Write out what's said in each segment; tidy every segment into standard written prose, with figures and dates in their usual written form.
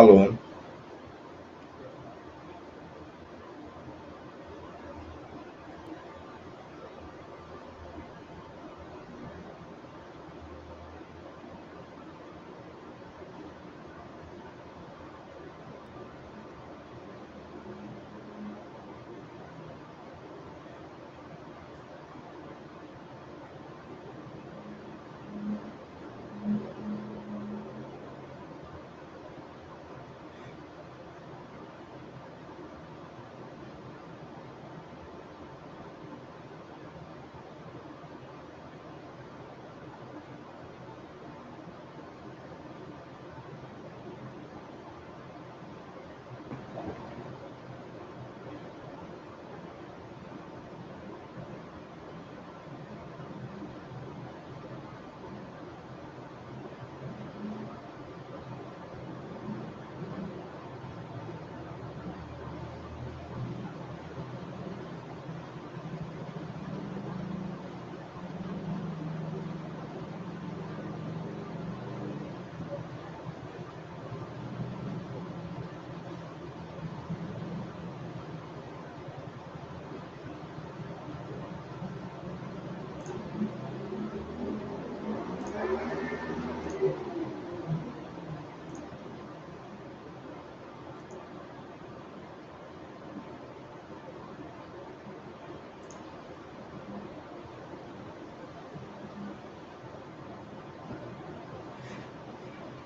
Alô.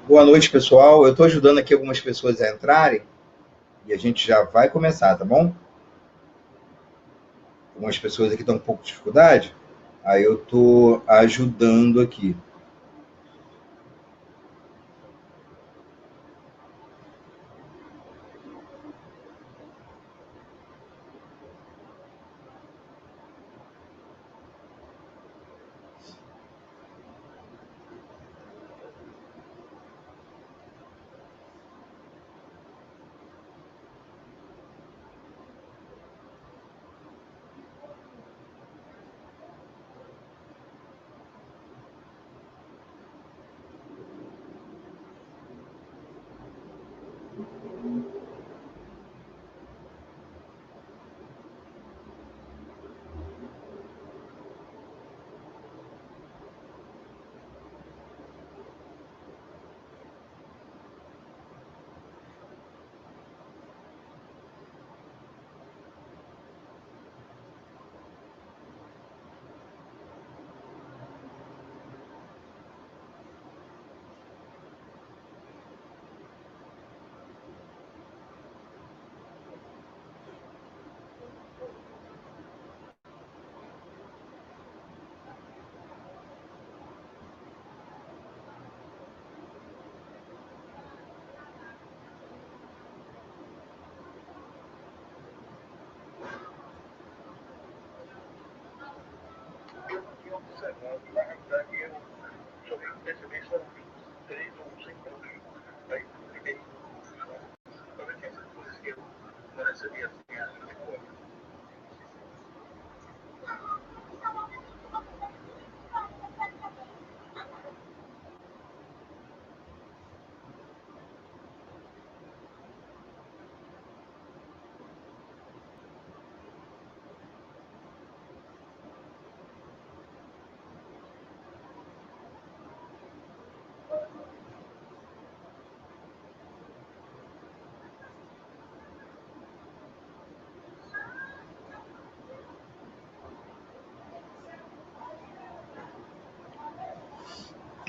Boa noite, pessoal. Eu estou ajudando aqui algumas pessoas a entrarem e a gente já vai começar, tá bom? Algumas pessoas aqui estão com um pouco de dificuldade, aí eu estou ajudando aqui.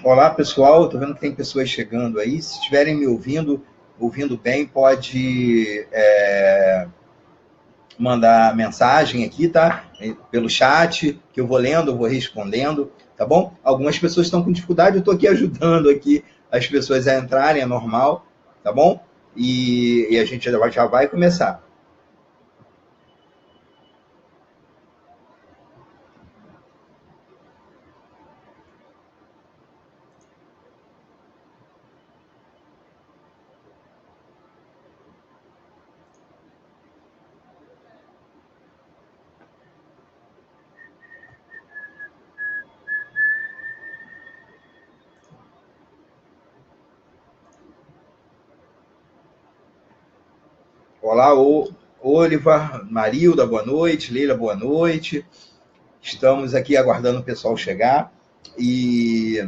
Olá, pessoal. Estou vendo que tem pessoas chegando aí. Se estiverem me ouvindo bem, pode mandar mensagem aqui, tá? Pelo chat, que eu vou lendo, eu vou respondendo, tá bom? Algumas pessoas estão com dificuldade, eu estou aqui ajudando aqui as pessoas a entrarem, é normal, tá bom? E a gente já vai começar. Olá, Oliva, Marilda, boa noite. Leila, boa noite. Estamos aqui aguardando o pessoal chegar e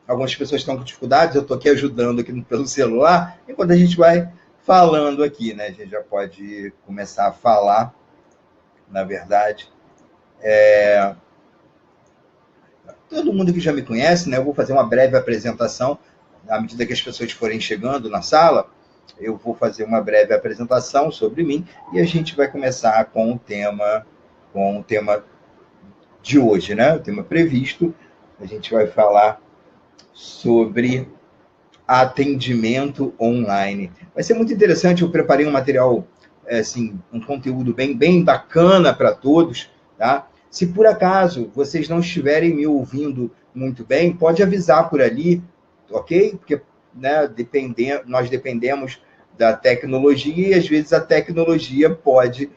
algumas pessoas estão com dificuldades, eu estou aqui ajudando aqui pelo celular, enquanto a gente vai falando aqui, né? A gente já pode começar a falar, na verdade. Todo mundo que já me conhece, né? Eu vou fazer uma breve apresentação, à medida que as pessoas forem chegando na sala, eu vou fazer uma breve apresentação sobre mim e a gente vai começar com o tema de hoje, né? O tema previsto. A gente vai falar sobre atendimento online. Vai ser muito interessante, eu preparei um material, assim, um conteúdo bem bacana para todos, tá? Se por acaso vocês não estiverem me ouvindo muito bem, pode avisar por ali, ok? Porque, né, nós dependemos da tecnologia e às vezes a tecnologia pode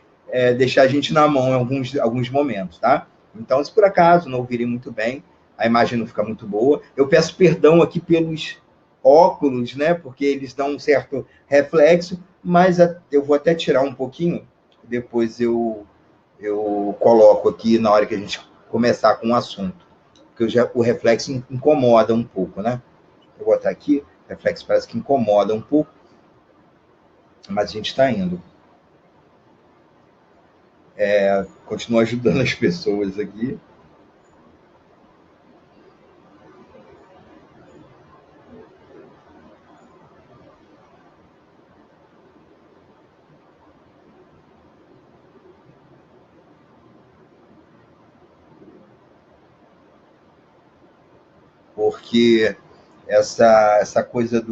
deixar a gente na mão em alguns momentos, tá? Então, se por acaso não ouvirem muito bem, a imagem não fica muito boa, eu peço perdão aqui pelos óculos, né? Porque eles dão um certo reflexo, mas eu vou até tirar um pouquinho, depois eu coloco aqui na hora que a gente começar com o assunto, porque o reflexo incomoda um pouco, né? Eu vou botar aqui, o reflexo parece que incomoda um pouco, mas a gente está indo. Continua ajudando as pessoas aqui. Porque essa coisa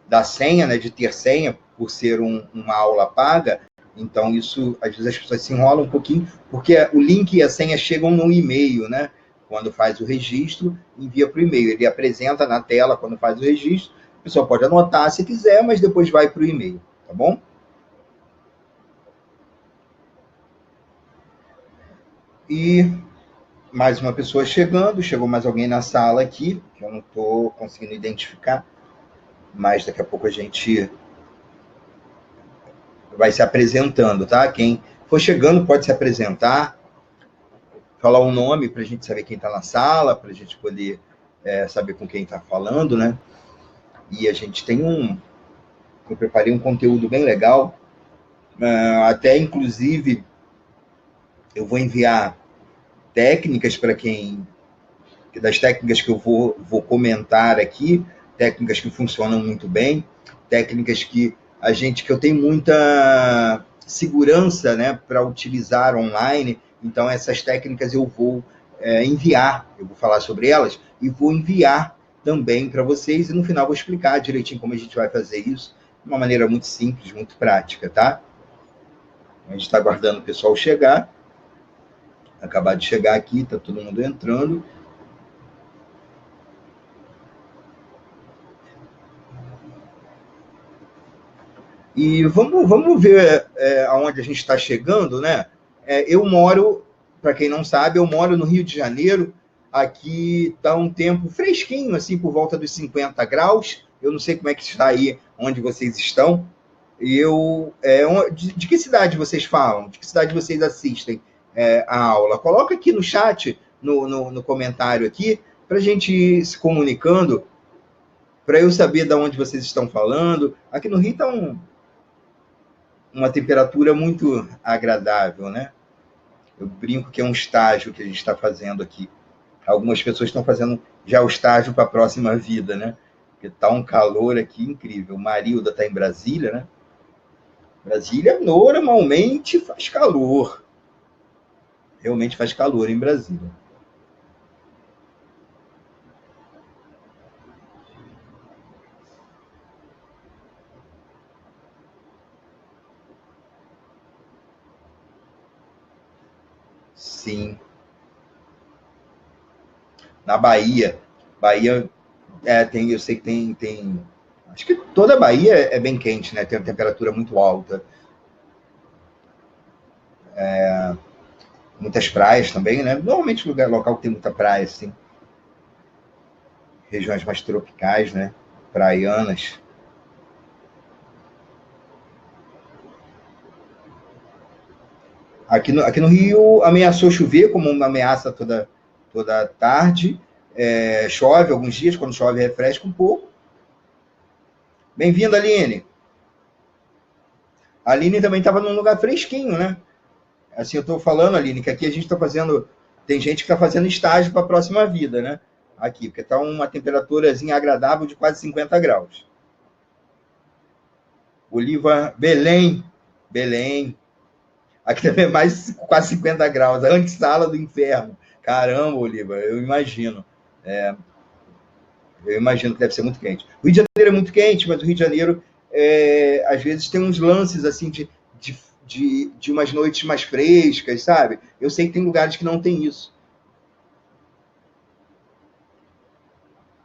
da senha, né, de ter senha, por ser uma aula paga, então isso, às vezes as pessoas se enrolam um pouquinho, porque o link e a senha chegam no e-mail, né? Quando faz o registro, envia para o e-mail. Ele apresenta na tela quando faz o registro, a pessoa pode anotar se quiser, mas depois vai para o e-mail, tá bom? E mais uma pessoa chegando, chegou mais alguém na sala aqui, que eu não estou conseguindo identificar, mas daqui a pouco a gente vai se apresentando, tá? Quem for chegando pode se apresentar, falar um nome para a gente saber quem está na sala, para a gente poder saber com quem está falando, né? E a gente tem eu preparei um conteúdo bem legal, até inclusive eu vou enviar técnicas para quem, das técnicas que eu vou comentar aqui, técnicas que funcionam muito bem, técnicas que eu tenho muita segurança, né, para utilizar online. Então essas técnicas eu vou enviar, eu vou falar sobre elas e vou enviar também para vocês e no final vou explicar direitinho como a gente vai fazer isso de uma maneira muito simples, muito prática, tá? A gente está aguardando o pessoal chegar, acabar de chegar aqui, está todo mundo entrando. E vamos ver aonde a gente está chegando, né? Eu moro, para quem não sabe, eu moro no Rio de Janeiro. Aqui está um tempo fresquinho, assim, por volta dos 50 graus. Eu não sei como é que está aí onde vocês estão. E de que cidade vocês falam? De que cidade vocês assistem a aula? Coloca aqui no chat, no comentário aqui, para a gente ir se comunicando, para eu saber de onde vocês estão falando. Aqui no Rio está uma temperatura muito agradável, né? Eu brinco que é um estágio que a gente está fazendo aqui. Algumas pessoas estão fazendo já o estágio para a próxima vida, né? Porque está um calor aqui incrível. Marilda está em Brasília, né? Brasília normalmente faz calor. Realmente faz calor em Brasília. Sim. Na Bahia. Bahia eu sei que tem. Acho que toda a Bahia é bem quente, né? Tem uma temperatura muito alta. Muitas praias também, né? Normalmente local que tem muita praia, assim. Regiões mais tropicais, né? Praianas. Aqui no Rio ameaçou chover, como uma ameaça toda tarde. Chove alguns dias, quando chove refresca um pouco. Bem-vinda, Aline. A Aline também estava num lugar fresquinho, né? Assim, eu estou falando, Aline, que aqui a gente está fazendo... Tem gente que está fazendo estágio para a próxima vida, né? Aqui, porque está uma temperaturazinha agradável de quase 50 graus. Oliva, Belém. Aqui também é mais quase 50 graus, a antessala do inferno. Caramba, Oliva, eu imagino que deve ser muito quente. O Rio de Janeiro é muito quente, mas o Rio de Janeiro, às vezes, tem uns lances assim de umas noites mais frescas, sabe? Eu sei que tem lugares que não tem isso.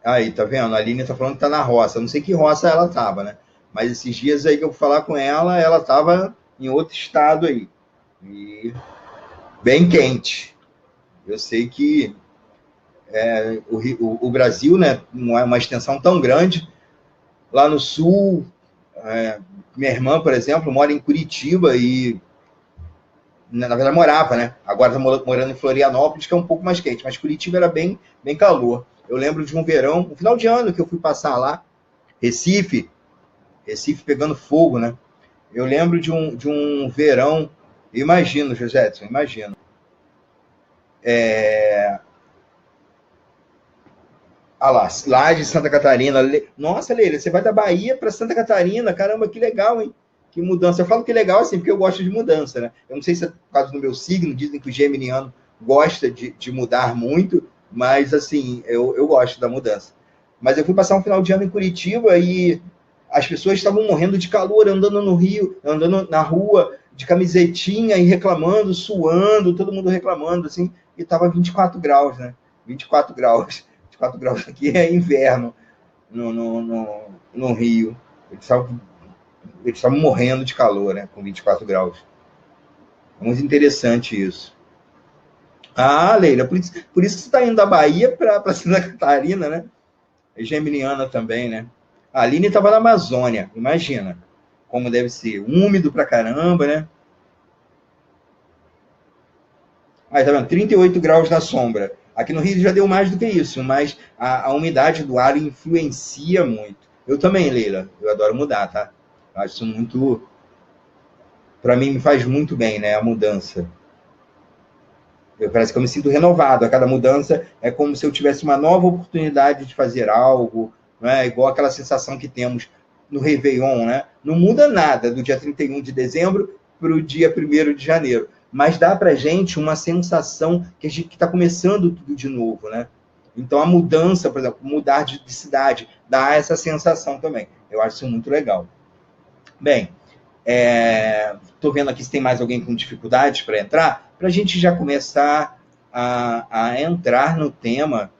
Aí, tá vendo? A Aline tá falando que tá na roça. Eu não sei que roça ela tava, né? Mas esses dias aí que eu fui falar com ela tava em outro estado aí. E bem quente. Eu sei que o Brasil, né, não é uma extensão tão grande. Lá no sul, minha irmã, por exemplo, mora em Curitiba e, na verdade, morava, né? Agora está morando em Florianópolis, que é um pouco mais quente, mas Curitiba era bem calor. Eu lembro de um verão, um final de ano que eu fui passar lá, Recife pegando fogo, né? Eu lembro de um verão, imagino, Joséton, imagino. Lá de Santa Catarina. Nossa, Leila, você vai da Bahia para Santa Catarina. Caramba, que legal, hein? Que mudança. Eu falo que legal assim, porque eu gosto de mudança, né? Eu não sei se é por causa do meu signo, dizem que o geminiano gosta de mudar muito, mas assim, eu gosto da mudança. Mas eu fui passar um final de ano em Curitiba e as pessoas estavam morrendo de calor, andando no Rio, andando na rua, de camisetinha e reclamando, suando, todo mundo reclamando, assim, e tava 24 graus, né? 24 graus. 4 graus aqui é inverno no Rio. Eles estavam morrendo de calor, né? Com 24 graus. É muito interessante isso. Ah, Leila, por isso que você está indo da Bahia para Santa Catarina, né? É geminiana também, né? A Aline estava na Amazônia, imagina como deve ser. Úmido pra caramba, né? Aí, tá vendo? 38 graus na sombra. Aqui no Rio já deu mais do que isso, mas a umidade do ar influencia muito. Eu também, Leila, eu adoro mudar, tá? Eu acho isso muito. Para mim, me faz muito bem, né? A mudança. Parece que eu me sinto renovado. A cada mudança é como se eu tivesse uma nova oportunidade de fazer algo, né? Igual aquela sensação que temos no Réveillon, né? Não muda nada do dia 31 de dezembro para o dia 1º de janeiro, mas dá para a gente uma sensação que a gente está começando tudo de novo, né? Então a mudança, por exemplo, mudar de cidade, dá essa sensação também. Eu acho isso muito legal. Bem, estou vendo aqui se tem mais alguém com dificuldades para entrar, para a gente já começar a entrar no tema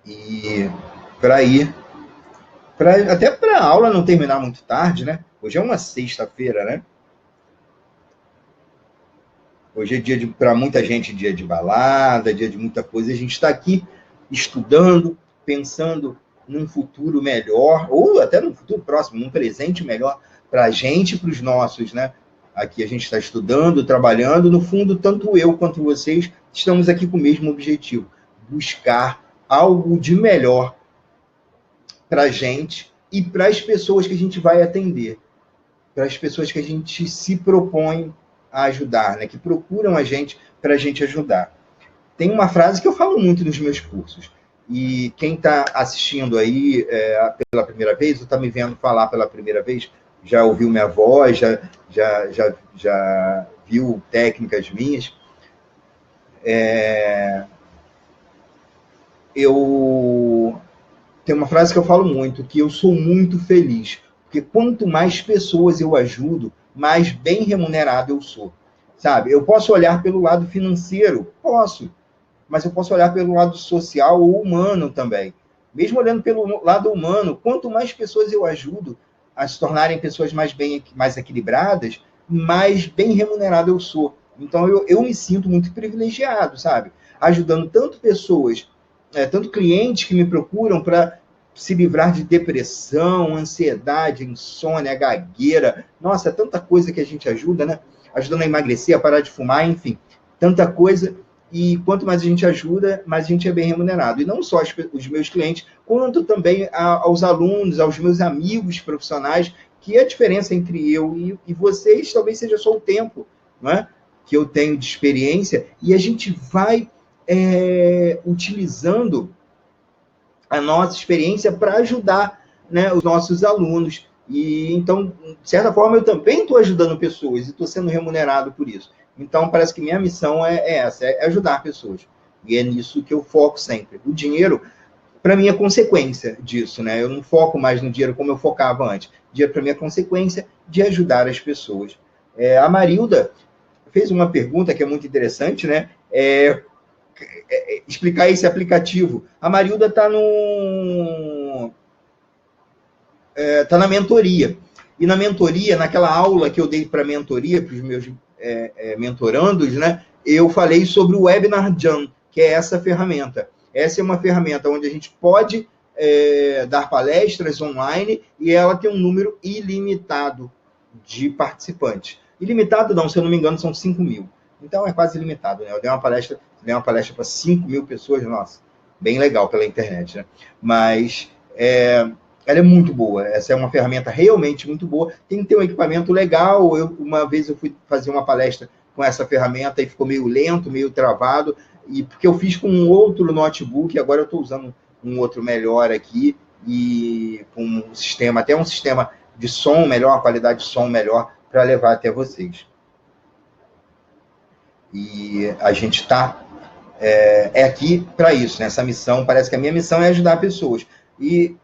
e para ir, até para a aula não terminar muito tarde, né? Hoje é uma sexta-feira, né? Hoje é dia para muita gente, dia de balada, dia de muita coisa. A gente está aqui estudando, pensando num futuro melhor, ou até num futuro próximo, num presente melhor para a gente e para os nossos, né? Aqui a gente está estudando, trabalhando. No fundo, tanto eu quanto vocês estamos aqui com o mesmo objetivo: buscar algo de melhor para a gente e para as pessoas que a gente vai atender, para as pessoas que a gente se propõe a ajudar, né? Que procuram a gente para a gente ajudar. Tem uma frase que eu falo muito nos meus cursos, e quem está assistindo aí pela primeira vez, ou está me vendo falar pela primeira vez, já ouviu minha voz, já viu técnicas minhas. Eu tenho uma frase que eu falo muito, que eu sou muito feliz, porque quanto mais pessoas eu ajudo, mais bem remunerado eu sou, sabe? Eu posso olhar pelo lado financeiro, posso, mas eu posso olhar pelo lado social ou humano também. Mesmo olhando pelo lado humano, quanto mais pessoas eu ajudo a se tornarem pessoas mais equilibradas, mais bem remunerado eu sou. Então eu me sinto muito privilegiado, sabe? Ajudando tanto pessoas, tanto clientes que me procuram para se livrar de depressão, ansiedade, insônia, gagueira. Nossa, é tanta coisa que a gente ajuda, né? ajudando a emagrecer, a parar de fumar, enfim, tanta coisa. E quanto mais a gente ajuda, mais a gente é bem remunerado. E não só os meus clientes, quanto também aos alunos, aos meus amigos profissionais, que a diferença entre eu e vocês talvez seja só o tempo, não é? Que eu tenho de experiência, e a gente vai utilizando a nossa experiência para ajudar, né, os nossos alunos. E então, de certa forma, eu também estou ajudando pessoas e estou sendo remunerado por isso. Então, parece que minha missão é essa, é ajudar pessoas. E é nisso que eu foco sempre. O dinheiro, para mim, é consequência disso, né? Eu não foco mais no dinheiro como eu focava antes. O dinheiro, para mim, é consequência de ajudar as pessoas. A Marilda fez uma pergunta que é muito interessante, né? Explicar esse aplicativo. A Marilda está na mentoria. E na mentoria, naquela aula que eu dei para mentoria, para os meus mentorandos, né, eu falei sobre o Webinar Jam, que é essa ferramenta. Essa é uma ferramenta onde a gente pode dar palestras online e ela tem um número ilimitado de participantes. Ilimitado não, se eu não me engano, são 5.000. Então é quase ilimitado, né? Eu dei uma palestra para 5.000 pessoas, nossa, bem legal pela internet, né? Mas ela é muito boa. Essa é uma ferramenta realmente muito boa. Tem que ter um equipamento legal. Uma vez eu fui fazer uma palestra com essa ferramenta e ficou meio lento, meio travado, e porque eu fiz com um outro notebook, agora eu estou usando um outro melhor aqui, e com um sistema, até um sistema de som melhor, uma qualidade de som melhor, para levar até vocês. E a gente está aqui para isso, né? Essa missão, parece que a minha missão é ajudar pessoas. E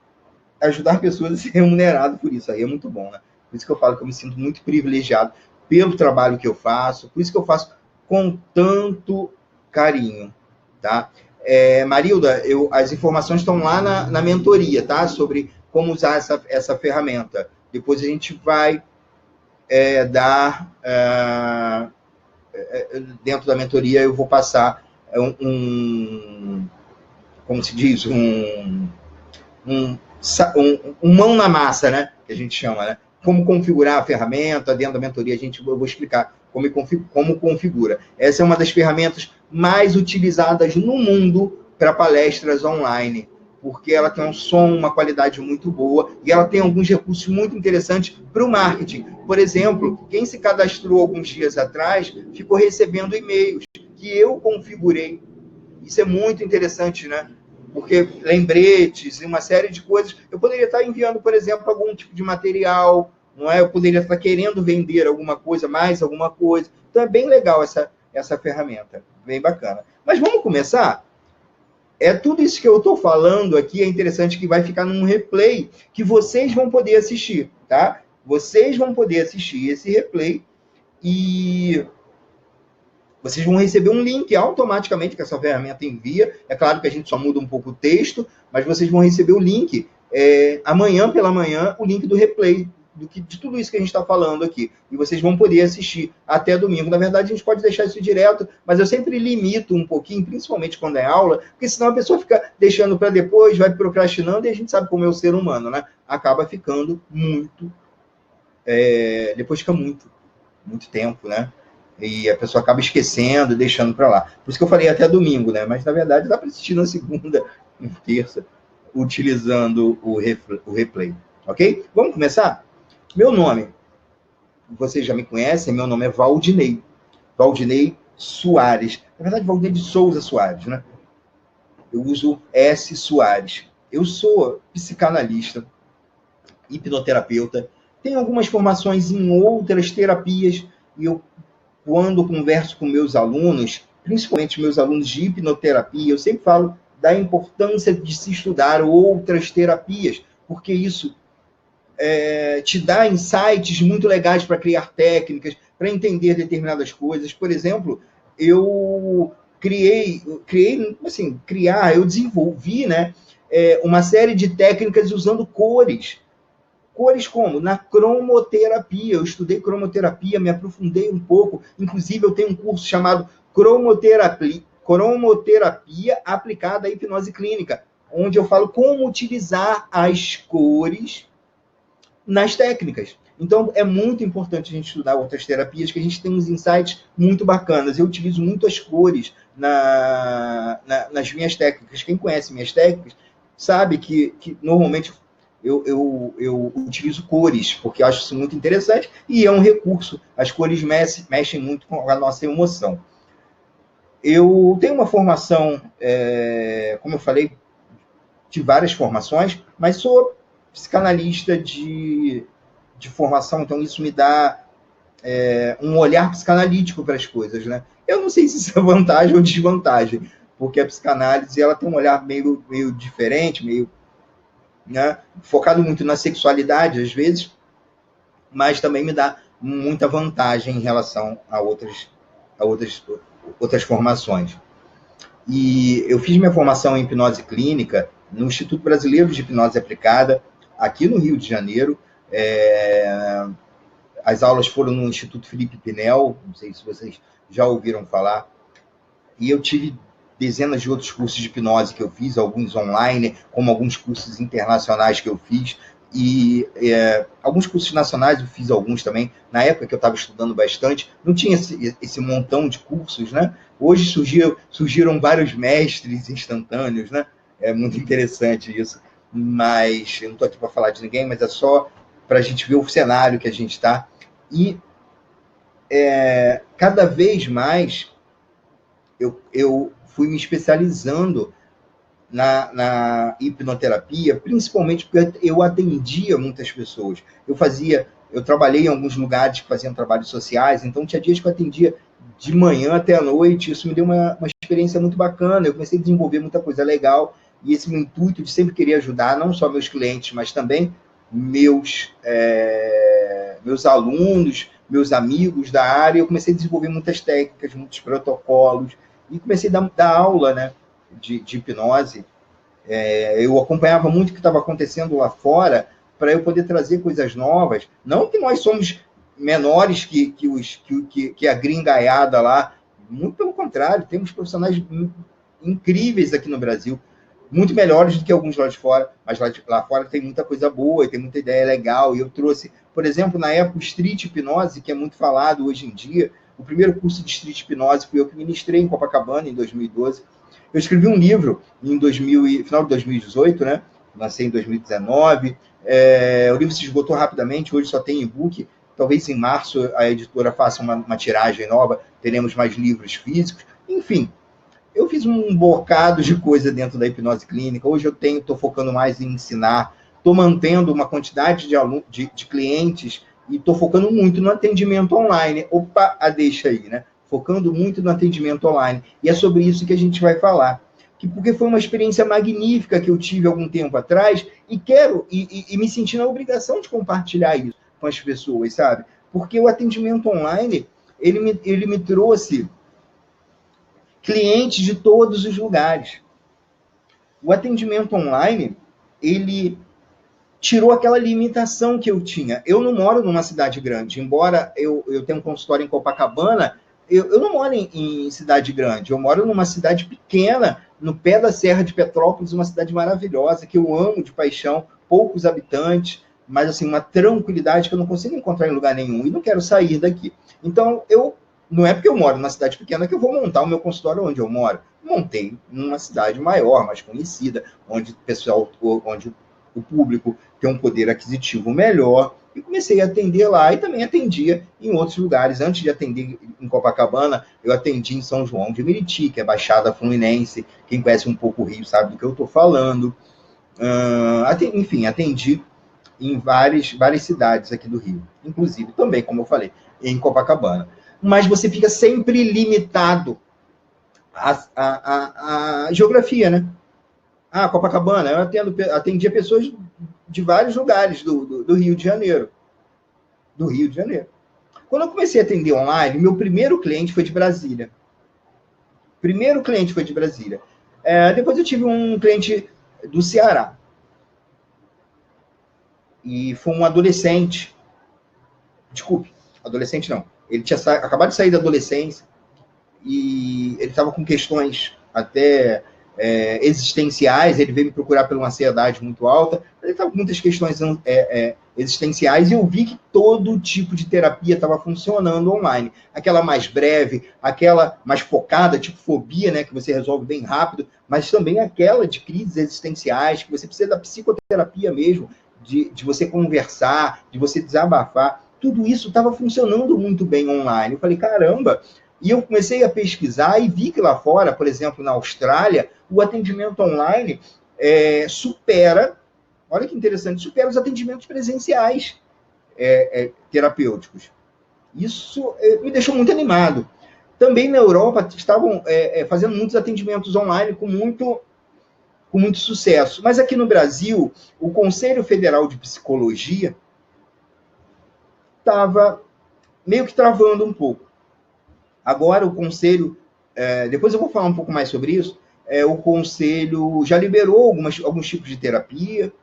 ajudar pessoas a ser remunerado por isso aí é muito bom, né? Por isso que eu falo que eu me sinto muito privilegiado pelo trabalho que eu faço, por isso que eu faço com tanto carinho, tá? Marilda, as informações estão lá na mentoria, tá? Sobre como usar essa ferramenta. Depois a gente vai dar... dentro da mentoria eu vou passar como se diz, um mão na massa, né? Que a gente chama, né? Como configurar a ferramenta dentro da mentoria, eu vou explicar como configura. Essa é uma das ferramentas mais utilizadas no mundo para palestras online, porque ela tem um som, uma qualidade muito boa, e ela tem alguns recursos muito interessantes para o marketing. Por exemplo, quem se cadastrou alguns dias atrás ficou recebendo e-mails que eu configurei. Isso é muito interessante, né? Porque lembretes e uma série de coisas, eu poderia estar enviando, por exemplo, algum tipo de material, não é? Eu poderia estar querendo vender alguma coisa, mais alguma coisa. Então é bem legal essa ferramenta, bem bacana. Mas vamos começar? Tudo isso que eu estou falando aqui é interessante, que vai ficar num replay que vocês vão poder assistir, tá? Vocês vão poder assistir esse replay e vocês vão receber um link automaticamente que essa ferramenta envia. É claro que a gente só muda um pouco o texto, mas vocês vão receber o link amanhã pela manhã, o link do replay de tudo isso que a gente está falando aqui. E vocês vão poder assistir até domingo. Na verdade, a gente pode deixar isso direto, mas eu sempre limito um pouquinho, principalmente quando é aula, porque senão a pessoa fica deixando para depois, vai procrastinando, e a gente sabe como é o ser humano, né? Acaba ficando muito... depois fica muito tempo, né? E a pessoa acaba esquecendo, deixando para lá. Por isso que eu falei até domingo, né? Mas, na verdade, dá para assistir na segunda, na terça, utilizando o replay. Ok? Vamos começar? Meu nome, vocês já me conhecem, meu nome é Valdinei. Valdinei Soares. Na verdade, Valdinei de Souza Soares, né? Eu uso S. Soares. Eu sou psicanalista, hipnoterapeuta, tenho algumas formações em outras terapias, e eu, quando converso com meus alunos, principalmente meus alunos de hipnoterapia, eu sempre falo da importância de se estudar outras terapias, porque isso te dá insights muito legais para criar técnicas, para entender determinadas coisas. Por exemplo, eu eu desenvolvi, né, uma série de técnicas usando cores. Cores como? Na cromoterapia. Eu estudei cromoterapia, me aprofundei um pouco. Inclusive, eu tenho um curso chamado Cromoterapia aplicada à hipnose clínica, onde eu falo como utilizar as cores nas técnicas. Então, é muito importante a gente estudar outras terapias, que a gente tem uns insights muito bacanas. Eu utilizo muito as cores nas minhas técnicas. Quem conhece minhas técnicas sabe que normalmente eu utilizo cores, porque eu acho isso muito interessante e é um recurso. As cores mexem muito com a nossa emoção. Eu tenho uma formação, como eu falei, de várias formações, mas sou psicanalista de formação, então isso me dá um olhar psicanalítico para as coisas, né? Eu não sei se isso é vantagem ou desvantagem, porque a psicanálise ela tem um olhar meio diferente, meio, né, focado muito na sexualidade, às vezes, mas também me dá muita vantagem em relação a outras formações. E eu fiz minha formação em hipnose clínica no Instituto Brasileiro de Hipnose Aplicada, aqui no Rio de Janeiro. As aulas foram no Instituto Felipe Pinel, não sei se vocês já ouviram falar. E eu tive dezenas de outros cursos de hipnose que eu fiz, alguns online, como alguns cursos internacionais que eu fiz. E alguns cursos nacionais eu fiz alguns também. Na época que eu estava estudando bastante, não tinha esse montão de cursos, né? Hoje surgiram vários mestres instantâneos, né? É muito interessante isso. Mas eu não estou aqui para falar de ninguém, mas é só para a gente ver o cenário que a gente está. E cada vez mais eu fui me especializando na hipnoterapia, principalmente porque eu atendia muitas pessoas. Eu trabalhei em alguns lugares que faziam trabalhos sociais, então tinha dias que eu atendia de manhã até a noite. Isso me deu uma experiência muito bacana. Eu comecei a desenvolver muita coisa legal, e esse meu intuito de sempre querer ajudar não só meus clientes, mas também meus alunos, meus amigos da área. Eu comecei a desenvolver muitas técnicas, muitos protocolos, e comecei a dar aula, né, de hipnose. Eu acompanhava muito o que estava acontecendo lá fora, para eu poder trazer coisas novas. Não que nós somos menores que a gringaiada lá, muito pelo contrário, temos profissionais incríveis aqui no Brasil, muito melhores do que alguns lá de fora, mas lá fora tem muita coisa boa, tem muita ideia legal. E eu trouxe, por exemplo, na época, o Street Hipnose, que é muito falado hoje em dia. O primeiro curso de Street Hipnose fui eu que ministrei em Copacabana, em 2012. Eu escrevi um livro em final de 2018, né? Lancei em 2019. O livro se esgotou rapidamente, hoje só tem e-book. Talvez em março a editora faça uma tiragem nova, teremos mais livros físicos. Enfim, eu fiz um bocado de coisa dentro da hipnose clínica. Hoje eu estou focando mais em ensinar, estou mantendo uma quantidade de clientes e estou focando muito no atendimento online. Opa, deixa aí, né? Focando muito no atendimento online. E é sobre isso que a gente vai falar. Porque foi uma experiência magnífica que eu tive algum tempo atrás e me senti na obrigação de compartilhar isso com as pessoas, sabe? Porque o atendimento online, ele me trouxe clientes de todos os lugares. O atendimento online, ele tirou aquela limitação que eu tinha. Eu não moro numa cidade grande, embora eu tenha um consultório em Copacabana. Eu não moro em cidade grande, eu moro numa cidade pequena, no pé da Serra de Petrópolis, uma cidade maravilhosa, que eu amo de paixão, poucos habitantes, mas assim, uma tranquilidade que eu não consigo encontrar em lugar nenhum, e não quero sair daqui. Então, não é porque eu moro numa cidade pequena que eu vou montar o meu consultório onde eu moro. Montei numa cidade maior, mais conhecida, onde o público tem um poder aquisitivo melhor, e comecei a atender lá, e também atendia em outros lugares. Antes de atender em Copacabana, eu atendi em São João de Meriti, que é Baixada Fluminense. Quem conhece um pouco o Rio sabe do que eu estou falando. Enfim, atendi em várias cidades aqui do Rio, inclusive também, como eu falei, em Copacabana. Mas você fica sempre limitado à geografia, né? Copacabana, eu atendia pessoas de vários lugares do Rio de Janeiro. Do Rio de Janeiro. Quando eu comecei a atender online, meu primeiro cliente foi de Brasília. Depois eu tive um cliente do Ceará. E foi um adolescente. Desculpe, adolescente não. Ele tinha acabado de sair da adolescência e ele estava com questões até existenciais, ele veio me procurar por uma ansiedade muito alta, ele estava com muitas questões existenciais, e eu vi que todo tipo de terapia estava funcionando online. Aquela mais breve, aquela mais focada, tipo fobia, né, que você resolve bem rápido, mas também aquela de crises existenciais, que você precisa da psicoterapia mesmo, de você conversar, de você desabafar. Tudo isso estava funcionando muito bem online. Eu falei, caramba! E eu comecei a pesquisar e vi que lá fora, por exemplo, na Austrália, o atendimento online supera, olha que interessante, supera os atendimentos presenciais terapêuticos. Isso me deixou muito animado. Também na Europa estavam fazendo muitos atendimentos online com muito sucesso. Mas aqui no Brasil, o Conselho Federal de Psicologia estava meio que travando um pouco. Agora o Conselho, depois eu vou falar um pouco mais sobre isso, o Conselho já liberou alguns tipos de terapia,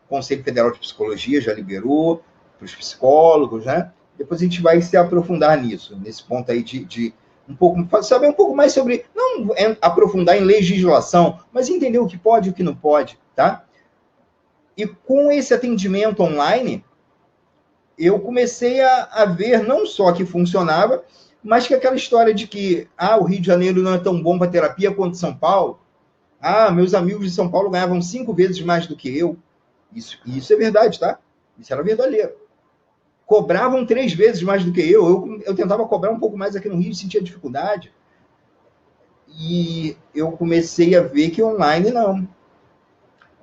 o Conselho Federal de Psicologia já liberou para os psicólogos, né? Depois a gente vai se aprofundar nisso, nesse ponto aí de saber um pouco mais sobre, não aprofundar em legislação, mas entender o que pode e o que não pode, tá? E com esse atendimento online, eu comecei a ver não só que funcionava, mas que aquela história de que o Rio de Janeiro não é tão bom para terapia quanto São Paulo. Meus amigos de São Paulo ganhavam 5 vezes mais do que eu. Isso é verdade, tá? Isso era verdadeiro. Cobravam 3 vezes mais do que eu tentava cobrar um pouco mais aqui no Rio e sentia dificuldade. E eu comecei a ver que online não.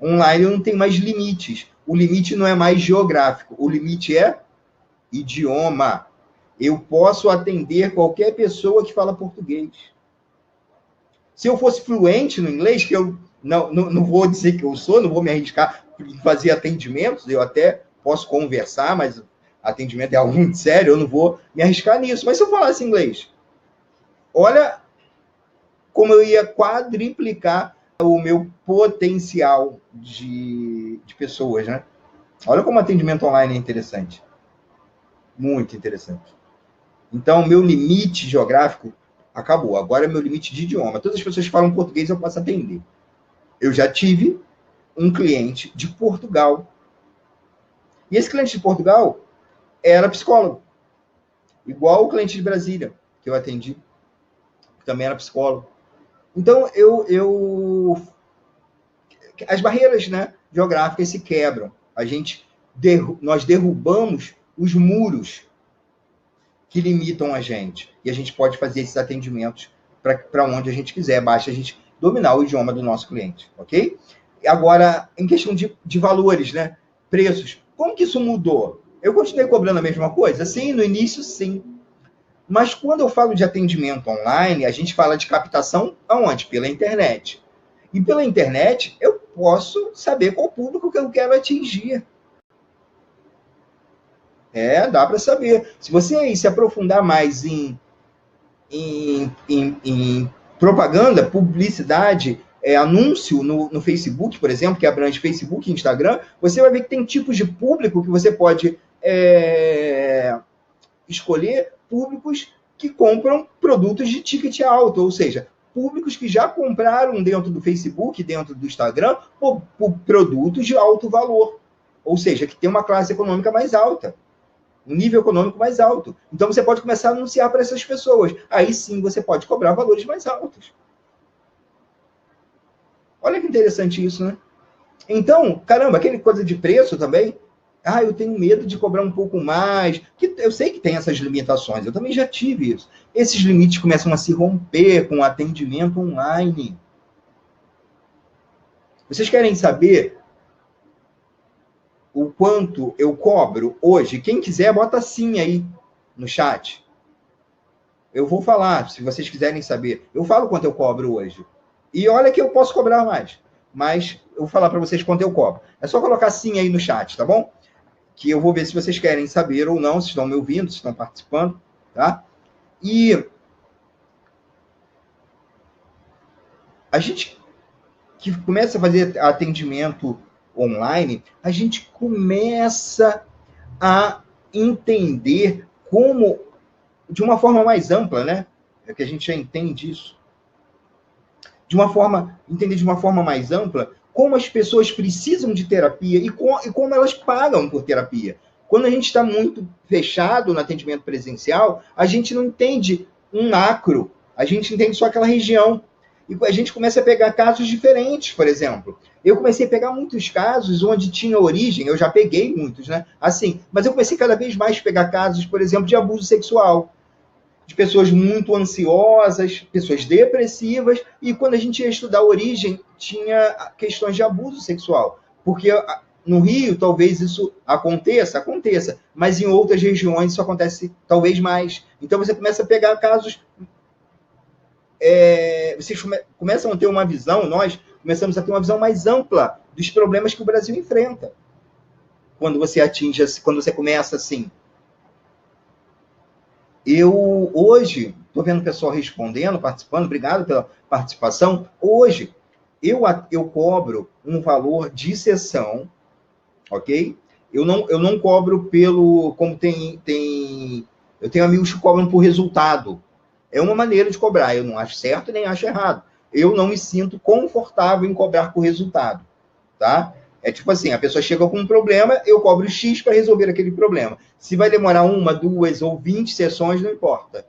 Online não tem mais limites. O limite não é mais geográfico. O limite é idioma. Eu posso atender qualquer pessoa que fala português. Se eu fosse fluente no inglês, que eu não vou dizer que eu sou, não vou me arriscar em fazer atendimentos, eu até posso conversar, mas atendimento é algo muito sério, eu não vou me arriscar nisso. Mas se eu falasse inglês, olha como eu ia quadriplicar o meu potencial de pessoas, né? Olha como atendimento online é interessante. Muito interessante. Então, meu limite geográfico acabou. Agora é meu limite de idioma. Todas as pessoas que falam português eu posso atender. Eu já tive um cliente de Portugal. E esse cliente de Portugal era psicólogo. Igual o cliente de Brasília, que eu atendi, que também era psicólogo. Então, as barreiras, né, geográficas se quebram. Nós derrubamos os muros que limitam a gente. E a gente pode fazer esses atendimentos para onde a gente quiser. Basta a gente dominar o idioma do nosso cliente, ok? Agora, em questão de valores, né? Preços. Como que isso mudou? Eu continuei cobrando a mesma coisa? Sim, no início, sim. Mas quando eu falo de atendimento online, a gente fala de captação aonde? Pela internet. E pela internet, eu posso saber qual público que eu quero atingir. Dá para saber. Se você aí se aprofundar mais em propaganda, publicidade, anúncio no Facebook, por exemplo, que abrange Facebook e Instagram, você vai ver que tem tipos de público que você pode escolher, públicos que compram produtos de ticket alto, ou seja, públicos que já compraram dentro do Facebook, dentro do Instagram, por produtos de alto valor, ou seja, que tem uma classe econômica mais alta, um nível econômico mais alto. Então, você pode começar a anunciar para essas pessoas. Aí sim, você pode cobrar valores mais altos. Olha que interessante isso, né? Então, caramba, aquele coisa de preço também. Eu tenho medo de cobrar um pouco mais. Eu sei que tem essas limitações. Eu também já tive isso. Esses limites começam a se romper com o atendimento online. Vocês querem saber o quanto eu cobro hoje? Quem quiser, bota sim aí no chat. Eu vou falar, se vocês quiserem saber. Eu falo quanto eu cobro hoje. E olha que eu posso cobrar mais. Mas eu vou falar para vocês quanto eu cobro. É só colocar sim aí no chat, tá bom? Que eu vou ver se vocês querem saber ou não, se estão me ouvindo, se estão participando, tá? E a gente que começa a fazer atendimento online, a gente começa a entender como, de uma forma mais ampla, né? É que a gente já entende isso. entender de uma forma mais ampla como as pessoas precisam de terapia e como elas pagam por terapia. Quando a gente está muito fechado no atendimento presencial, a gente não entende um macro, a gente entende só aquela região. E a gente começa a pegar casos diferentes, por exemplo. Eu comecei a pegar muitos casos onde tinha origem, eu já peguei muitos, né? Assim, mas eu comecei cada vez mais a pegar casos, por exemplo, de abuso sexual, de pessoas muito ansiosas, pessoas depressivas, e quando a gente ia estudar a origem, tinha questões de abuso sexual. Porque no Rio, talvez isso aconteça, mas em outras regiões isso acontece talvez mais. Então você começa a pegar casos, vocês começam a ter uma visão, nós começamos a ter uma visão mais ampla dos problemas que o Brasil enfrenta. Quando você começa assim. Eu, hoje, estou vendo o pessoal respondendo, participando, obrigado pela participação. Hoje, eu cobro um valor de sessão, ok? Eu não cobro como eu tenho amigos que cobram por resultado. É uma maneira de cobrar, eu não acho certo nem acho errado. Eu não me sinto confortável em cobrar por resultado, tá? É tipo assim, a pessoa chega com um problema, eu cobro X para resolver aquele problema. Se vai demorar 1, 2 ou 20 sessões, não importa.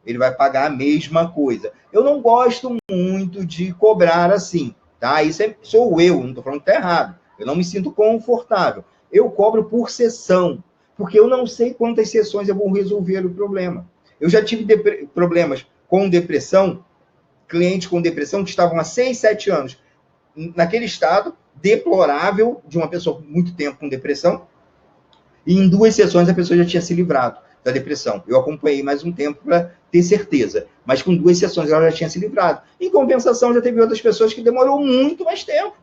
Ele vai pagar a mesma coisa. Eu não gosto muito de cobrar assim, tá? Isso sou eu, não estou falando que está errado. Eu não me sinto confortável. Eu cobro por sessão, porque eu não sei quantas sessões eu vou resolver o problema. Eu já tive problemas com depressão, clientes com depressão que estavam há 6, 7 anos naquele estado deplorável de uma pessoa com muito tempo com depressão, e em 2 sessões a pessoa já tinha se livrado da depressão. Eu acompanhei mais um tempo para ter certeza, mas com 2 sessões ela já tinha se livrado. Em compensação, já teve outras pessoas que demoraram muito mais tempo.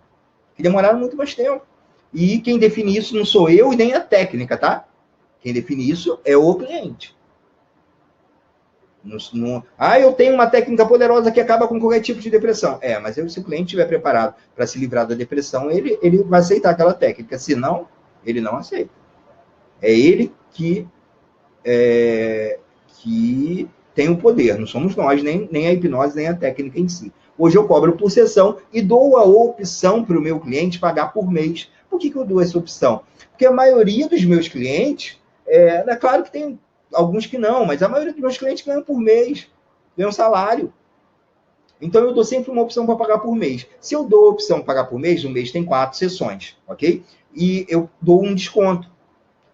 E quem define isso não sou eu e nem a técnica, tá? Quem define isso é o cliente. Eu tenho uma técnica poderosa que acaba com qualquer tipo de depressão. Mas se o cliente estiver preparado para se livrar da depressão, ele vai aceitar aquela técnica. Senão, ele não aceita. É ele que tem o poder. Não somos nós, nem a hipnose, nem a técnica em si. Hoje eu cobro por sessão e dou a opção para o meu cliente pagar por mês. Por que eu dou essa opção? Porque a maioria dos meus clientes, é claro que tem alguns que não, mas a maioria dos meus clientes ganham por mês, ganham salário. Então, eu dou sempre uma opção para pagar por mês. Se eu dou a opção para pagar por mês, no mês tem 4 sessões, ok? E eu dou um desconto.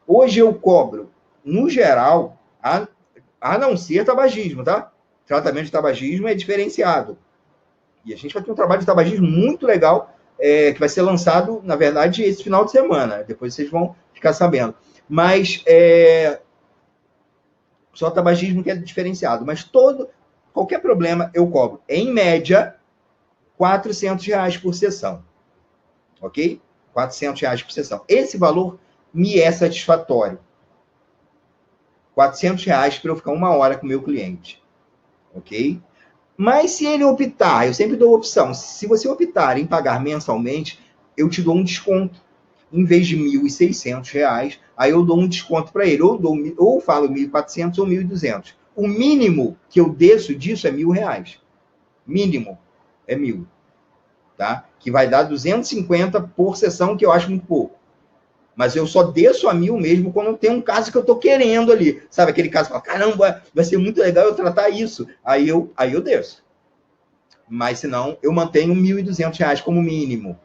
Hoje eu cobro, no geral, a não ser tabagismo, tá? Tratamento de tabagismo é diferenciado. E a gente vai ter um trabalho de tabagismo muito legal, que vai ser lançado, na verdade, esse final de semana. Depois vocês vão ficar sabendo. Mas só tabagismo que é diferenciado. Mas qualquer problema eu cobro, em média, R$400 por sessão. Ok? R$400 por sessão. Esse valor me é satisfatório. R$400 para eu ficar 1 hora com o meu cliente. Ok? Mas se ele optar, eu sempre dou a opção, se você optar em pagar mensalmente, eu te dou um desconto. Em vez de R$1.600, aí eu dou um desconto para ele. Ou falo 1.400 ou 1.200. O mínimo que eu desço disso é R$1.000. Mínimo é 1.000. Tá? Que vai dar 250 por sessão, que eu acho muito pouco. Mas eu só desço a 1.000 mesmo quando tem um caso que eu estou querendo ali. Sabe aquele caso que fala, caramba, vai ser muito legal eu tratar isso. Aí eu desço. Mas senão, eu mantenho R$1.200 como mínimo.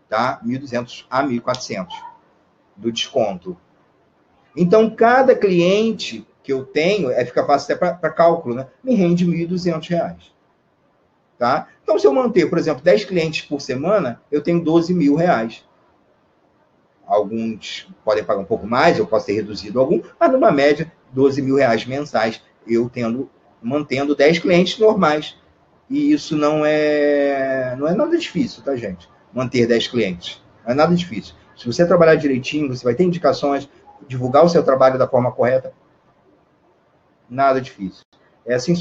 Tá? 1.200 a 1.400 do desconto. Então, cada cliente que eu tenho, fica fácil até para cálculo, né? Me rende R$1.200. Tá? Então, se eu manter, por exemplo, 10 clientes por semana, eu tenho R$12.000. Alguns podem pagar um pouco mais, eu posso ter reduzido algum, mas numa média, R$12.000 mensais, eu mantendo 10 clientes normais. E isso não é nada difícil, tá, gente? Manter 10 clientes. Não é nada difícil. Se você trabalhar direitinho, você vai ter indicações, divulgar o seu trabalho da forma correta. Nada difícil. É assim,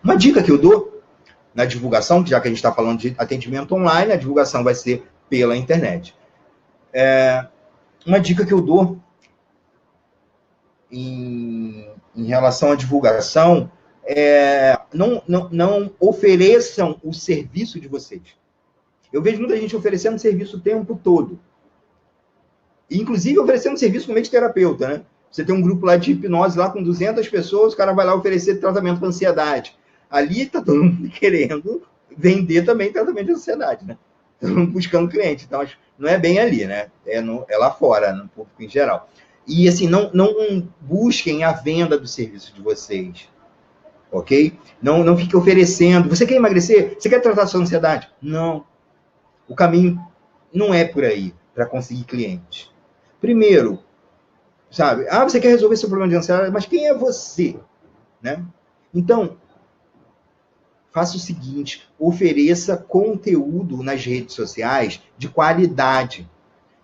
uma dica que eu dou na divulgação, já que a gente está falando de atendimento online, a divulgação vai ser pela internet. Uma dica que eu dou em relação à divulgação, não ofereçam o serviço de vocês. Eu vejo muita gente oferecendo serviço o tempo todo. Inclusive oferecendo serviço como terapeuta, né? Você tem um grupo lá de hipnose lá com 200 pessoas, o cara vai lá oferecer tratamento para ansiedade. Ali está todo mundo querendo vender também tratamento de ansiedade, né? Estão buscando cliente. Então, não é bem ali, né? É lá fora, no público em geral. E, assim, não busquem a venda do serviço de vocês, ok? Não fique oferecendo. Você quer emagrecer? Você quer tratar sua ansiedade? Não. O caminho não é por aí para conseguir clientes. Primeiro, sabe? Você quer resolver seu problema de ansiedade, mas quem é você? Né? Então, faça o seguinte, ofereça conteúdo nas redes sociais de qualidade.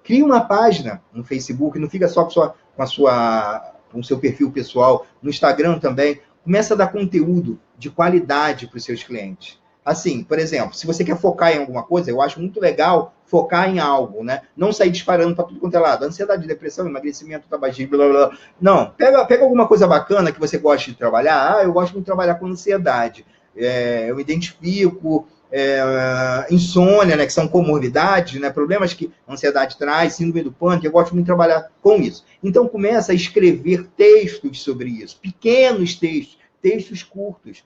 Crie uma página no Facebook, não fica só com o seu perfil pessoal, no Instagram também. Começa a dar conteúdo de qualidade para os seus clientes. Assim, por exemplo, se você quer focar em alguma coisa, eu acho muito legal focar em algo, né? Não sair disparando para tudo quanto é lado. Ansiedade, depressão, emagrecimento, tabagismo, blá, blá, blá. Não, pega alguma coisa bacana que você gosta de trabalhar. Eu gosto de trabalhar com ansiedade. Eu me identifico, insônia, né, que são comorbidades, né, problemas que a ansiedade traz, síndrome do pânico, eu gosto muito de trabalhar com isso. Então, começa a escrever textos sobre isso, pequenos textos curtos,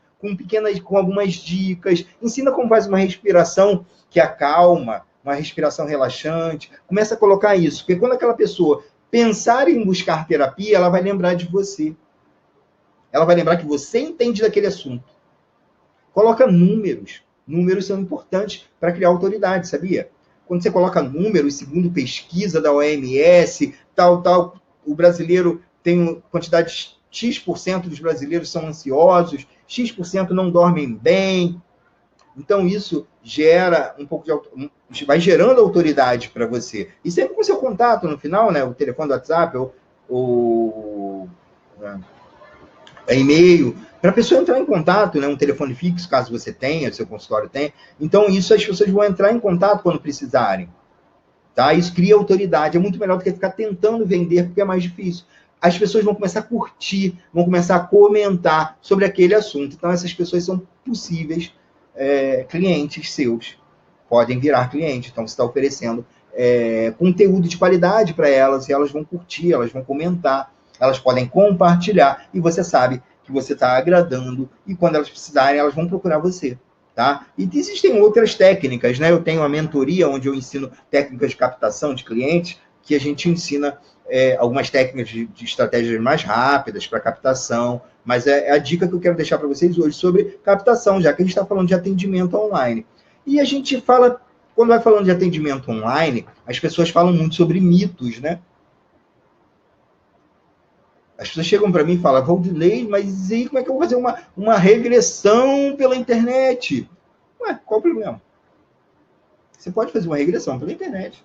com algumas dicas, ensina como faz uma respiração que acalma, uma respiração relaxante, começa a colocar isso, porque quando aquela pessoa pensar em buscar terapia, ela vai lembrar de você. Ela vai lembrar que você entende daquele assunto. Coloca números. Números são importantes para criar autoridade, sabia? Quando você coloca números, segundo pesquisa da OMS, o brasileiro tem quantidade X% dos brasileiros são ansiosos, X% não dormem bem. Então, isso gera um pouco de vai gerando autoridade para você. E sempre com seu contato no final, né? O telefone do WhatsApp, ou e-mail, para a pessoa entrar em contato, né? Um telefone fixo, caso você tenha, seu consultório tenha. Então, isso as pessoas vão entrar em contato quando precisarem. Tá? Isso cria autoridade. É muito melhor do que ficar tentando vender, porque é mais difícil. As pessoas vão começar a curtir, vão começar a comentar sobre aquele assunto. Então, essas pessoas são possíveis clientes seus. Podem virar clientes. Então, você está oferecendo conteúdo de qualidade para elas, e elas vão curtir, elas vão comentar, elas podem compartilhar, e você sabe que você está agradando, e quando elas precisarem, elas vão procurar você. Tá? E existem outras técnicas, né? Eu tenho uma mentoria onde eu ensino técnicas de captação de clientes, que a gente ensina algumas técnicas de estratégias mais rápidas para captação, mas é a dica que eu quero deixar para vocês hoje sobre captação, já que a gente está falando de atendimento online. E a gente fala, quando vai falando de atendimento online, as pessoas falam muito sobre mitos, né? As pessoas chegam para mim e falam, Valdilei, mas e como é que eu vou fazer uma regressão pela internet? Ué, qual o problema? Você pode fazer uma regressão pela internet,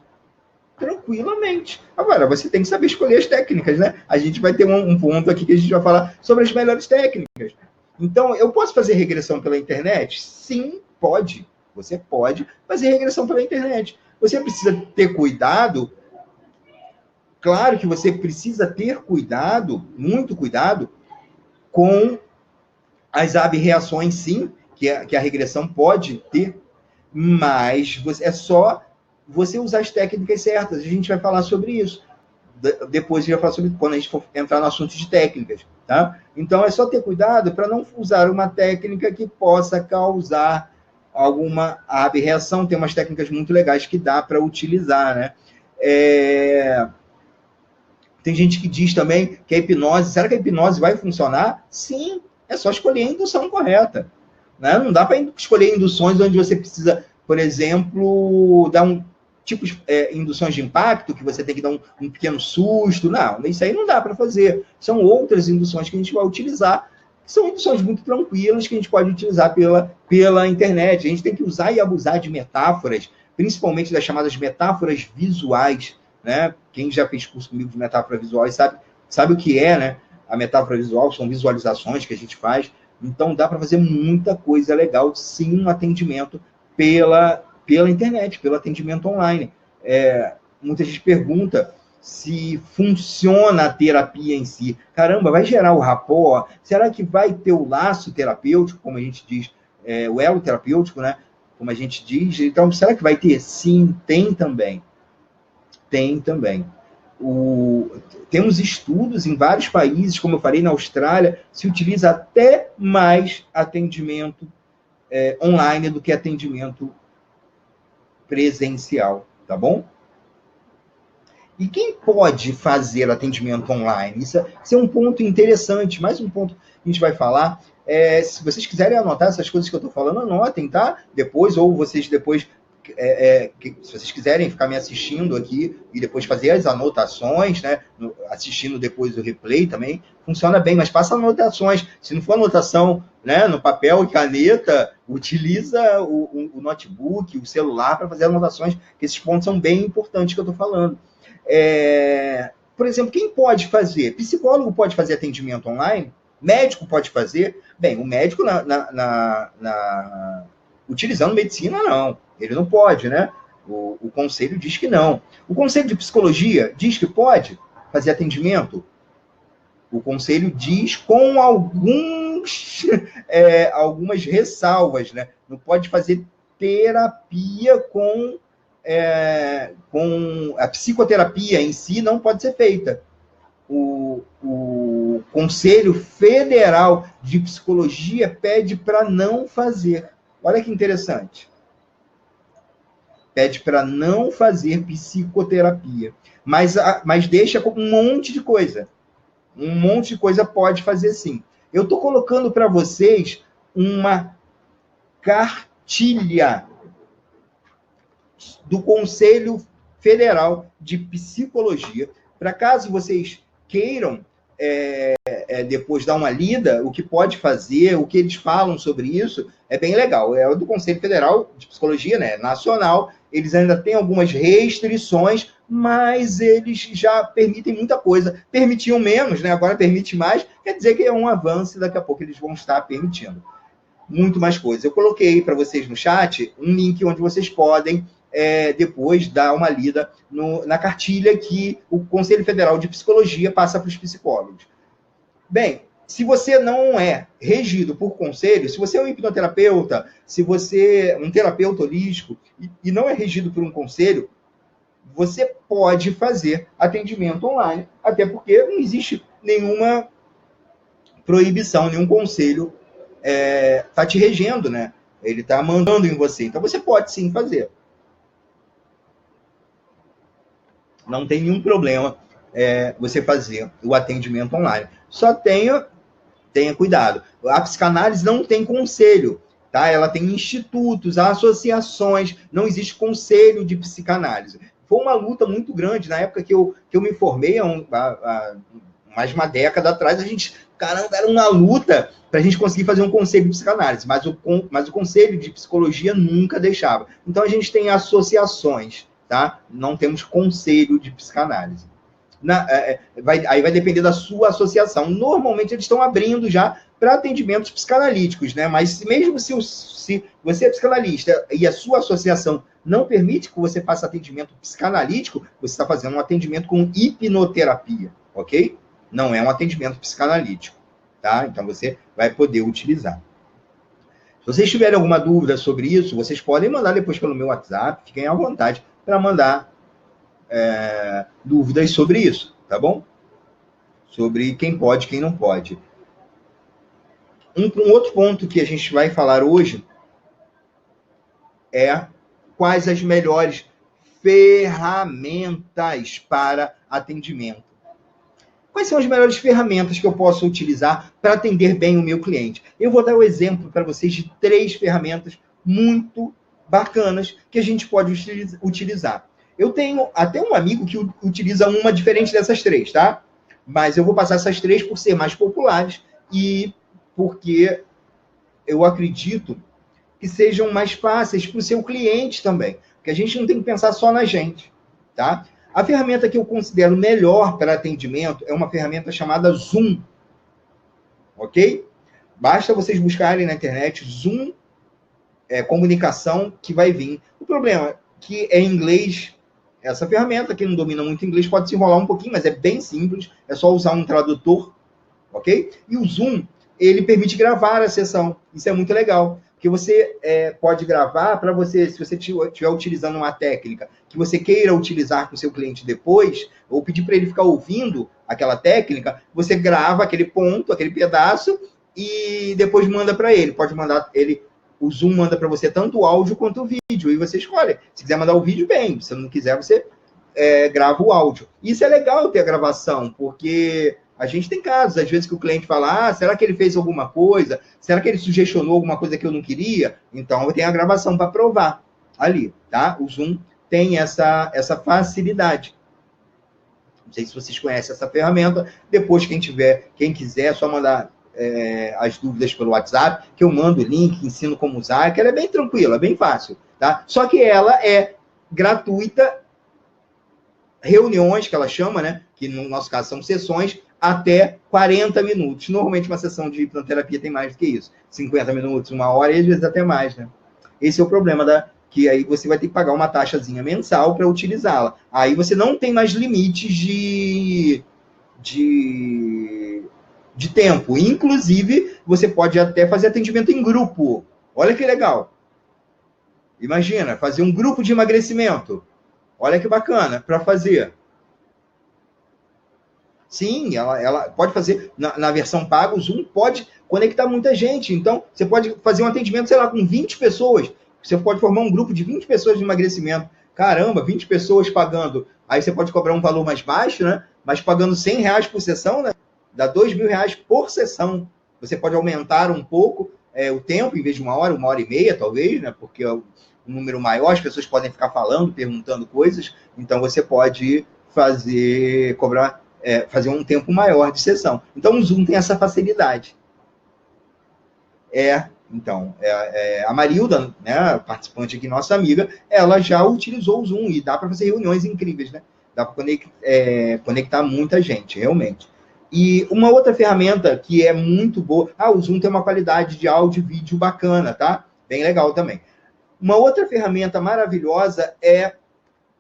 tranquilamente. Agora, você tem que saber escolher as técnicas, né? A gente vai ter um ponto aqui que a gente vai falar sobre as melhores técnicas. Então, eu posso fazer regressão pela internet? Sim, pode. Você pode fazer regressão pela internet. Você precisa ter cuidado. Claro que você precisa ter cuidado, muito cuidado, com as ab-reações, sim, que a regressão pode ter, mas é só você usar as técnicas certas. A gente vai falar sobre isso. Depois a gente vai falar sobre quando a gente for entrar no assunto de técnicas. Tá? Então, é só ter cuidado para não usar uma técnica que possa causar alguma ab-reação. Tem umas técnicas muito legais que dá para utilizar, né? Tem gente que diz também que a hipnose... Será que a hipnose vai funcionar? Sim, é só escolher a indução correta. Né? Não dá para escolher induções onde você precisa, por exemplo, dar induções de impacto, que você tem que dar um pequeno susto. Não, isso aí não dá para fazer. São outras induções que a gente vai utilizar. São induções muito tranquilas que a gente pode utilizar pela internet. A gente tem que usar e abusar de metáforas, principalmente das chamadas metáforas visuais. Né? Quem já fez curso comigo de metáfora visual sabe o que é, né? A metáfora visual são visualizações que a gente faz. Então, dá para fazer muita coisa legal, sim, no atendimento pela internet, pelo atendimento online. Muita gente pergunta se funciona a terapia em si. Caramba, vai gerar o rapport? Será que vai ter o laço terapêutico, como a gente diz, o elo terapêutico, né? Como a gente diz. Então, será que vai ter? Sim, tem também. Tem também. Temos estudos em vários países, como eu falei, na Austrália, se utiliza até mais atendimento online do que atendimento presencial, tá bom? E quem pode fazer atendimento online? Isso é um ponto interessante, mais um ponto que a gente vai falar. Se vocês quiserem anotar essas coisas que eu estou falando, anotem, tá? Depois, ou vocês depois, se vocês quiserem ficar me assistindo aqui e depois fazer as anotações, né? Assistindo depois o replay também, funciona bem, mas faça anotações. Se não for anotação, né, no papel e caneta, utiliza o notebook, o celular para fazer anotações, que esses pontos são bem importantes que eu estou falando. Por exemplo, quem pode fazer? Psicólogo pode fazer atendimento online? Médico pode fazer? Bem, o médico, utilizando medicina, não. Ele não pode, né? O conselho diz que não. O conselho de psicologia diz que pode fazer atendimento? O conselho diz com algumas ressalvas, né? Não pode fazer terapia com a psicoterapia em si não pode ser feita. O Conselho Federal de Psicologia pede para não fazer. Olha que interessante. Pede para não fazer psicoterapia. Mas deixa com um monte de coisa. Um monte de coisa pode fazer sim. Eu estou colocando para vocês uma cartilha do Conselho Federal de Psicologia, para caso vocês queiram depois dar uma lida, o que pode fazer, o que eles falam sobre isso, é bem legal. É o do Conselho Federal de Psicologia, né, nacional, eles ainda têm algumas restrições, mas eles já permitem muita coisa. Permitiam menos, né, agora permite mais, quer dizer que é um avanço e daqui a pouco eles vão estar permitindo muito mais coisas. Eu coloquei para vocês no chat um link onde vocês podem depois dar uma lida na cartilha que o Conselho Federal de Psicologia passa para os psicólogos. Bem, se você não é regido por conselho, se você é um hipnoterapeuta, se você é um terapeuta holístico e não é regido por um conselho, você pode fazer atendimento online, até porque não existe nenhuma proibição, nenhum conselho está te regendo, né? Ele está mandando em você. Então, você pode sim fazer. Não tem nenhum problema você fazer o atendimento online. Só tenha cuidado. A psicanálise não tem conselho, tá? Ela tem institutos, associações, não existe conselho de psicanálise. Foi uma luta muito grande na época que eu me formei, há mais de uma década atrás, caramba, era uma luta para a gente conseguir fazer um conselho de psicanálise, mas o conselho de psicologia nunca deixava. Então, a gente tem associações, tá? Não temos conselho de psicanálise. Aí vai depender da sua associação. Normalmente, eles estão abrindo já para atendimentos psicanalíticos, né? Mas mesmo se você é psicanalista e a sua associação não permite que você faça atendimento psicanalítico, você está fazendo um atendimento com hipnoterapia, ok? Não é um atendimento psicanalítico, tá? Então, você vai poder utilizar. Se vocês tiverem alguma dúvida sobre isso, vocês podem mandar depois pelo meu WhatsApp, fiquem à vontade para mandar dúvidas sobre isso, tá bom? Sobre quem pode e quem não pode. Um outro ponto que a gente vai falar hoje é quais as melhores ferramentas para atendimento. Quais são as melhores ferramentas que eu posso utilizar para atender bem o meu cliente? Eu vou dar o exemplo para vocês de 3 ferramentas muito bacanas que a gente pode utilizar. Eu tenho até um amigo que utiliza uma diferente dessas 3, tá? Mas eu vou passar essas 3 por ser mais populares e porque eu acredito que sejam mais fáceis para o seu cliente também. Porque a gente não tem que pensar só na gente, tá? A ferramenta que eu considero melhor para atendimento é uma ferramenta chamada Zoom. Ok? Basta vocês buscarem na internet Zoom comunicação que vai vir. O problema é que é em inglês essa ferramenta. Quem não domina muito inglês pode se enrolar um pouquinho, mas é bem simples, é só usar um tradutor, ok? E o Zoom, ele permite gravar a sessão, isso é muito legal, porque você pode gravar para você, se você estiver utilizando uma técnica que você queira utilizar com o seu cliente depois, ou pedir para ele ficar ouvindo aquela técnica, você grava aquele ponto, aquele pedaço, e depois manda para ele. Pode mandar ele, o Zoom manda para você tanto o áudio quanto o vídeo, e você escolhe. Se quiser mandar o vídeo, bem. Se não quiser, você grava o áudio. Isso é legal ter a gravação, porque a gente tem casos, às vezes, que o cliente fala, será que ele fez alguma coisa? Será que ele sugestionou alguma coisa que eu não queria? Então, eu tenho a gravação para provar ali, tá? O Zoom tem essa facilidade. Não sei se vocês conhecem essa ferramenta. Depois, quem quiser, é só mandar as dúvidas pelo WhatsApp, que eu mando o link, ensino como usar, que ela é bem tranquila, bem fácil, tá? Só que ela é gratuita, reuniões, que ela chama, né? Que no nosso caso são sessões, até 40 minutos. Normalmente uma sessão de hipnoterapia tem mais do que isso. 50 minutos, 1 hora e às vezes até mais, né? Esse é o problema que aí você vai ter que pagar uma taxazinha mensal para utilizá-la. Aí você não tem mais limites de tempo. Inclusive, você pode até fazer atendimento em grupo. Olha que legal. Imagina, fazer um grupo de emagrecimento. Olha que bacana para fazer. Sim, ela pode fazer, na versão paga, o Zoom pode conectar muita gente. Então, você pode fazer um atendimento, sei lá, com 20 pessoas. Você pode formar um grupo de 20 pessoas de emagrecimento. Caramba, 20 pessoas pagando. Aí você pode cobrar um valor mais baixo, né? Mas pagando R$100 por sessão, né? Dá R$2.000 por sessão. Você pode aumentar um pouco o tempo, em vez de 1 hora e meia, talvez, né? Porque é um número maior, as pessoas podem ficar falando, perguntando coisas. Então, você pode fazer um tempo maior de sessão. Então, o Zoom tem essa facilidade. Então, a Marilda, né, participante aqui, nossa amiga, ela já utilizou o Zoom e dá para fazer reuniões incríveis, né? Dá para conectar muita gente, realmente. E uma outra ferramenta que é muito boa... o Zoom tem uma qualidade de áudio e vídeo bacana, tá? Bem legal também. Uma outra ferramenta maravilhosa é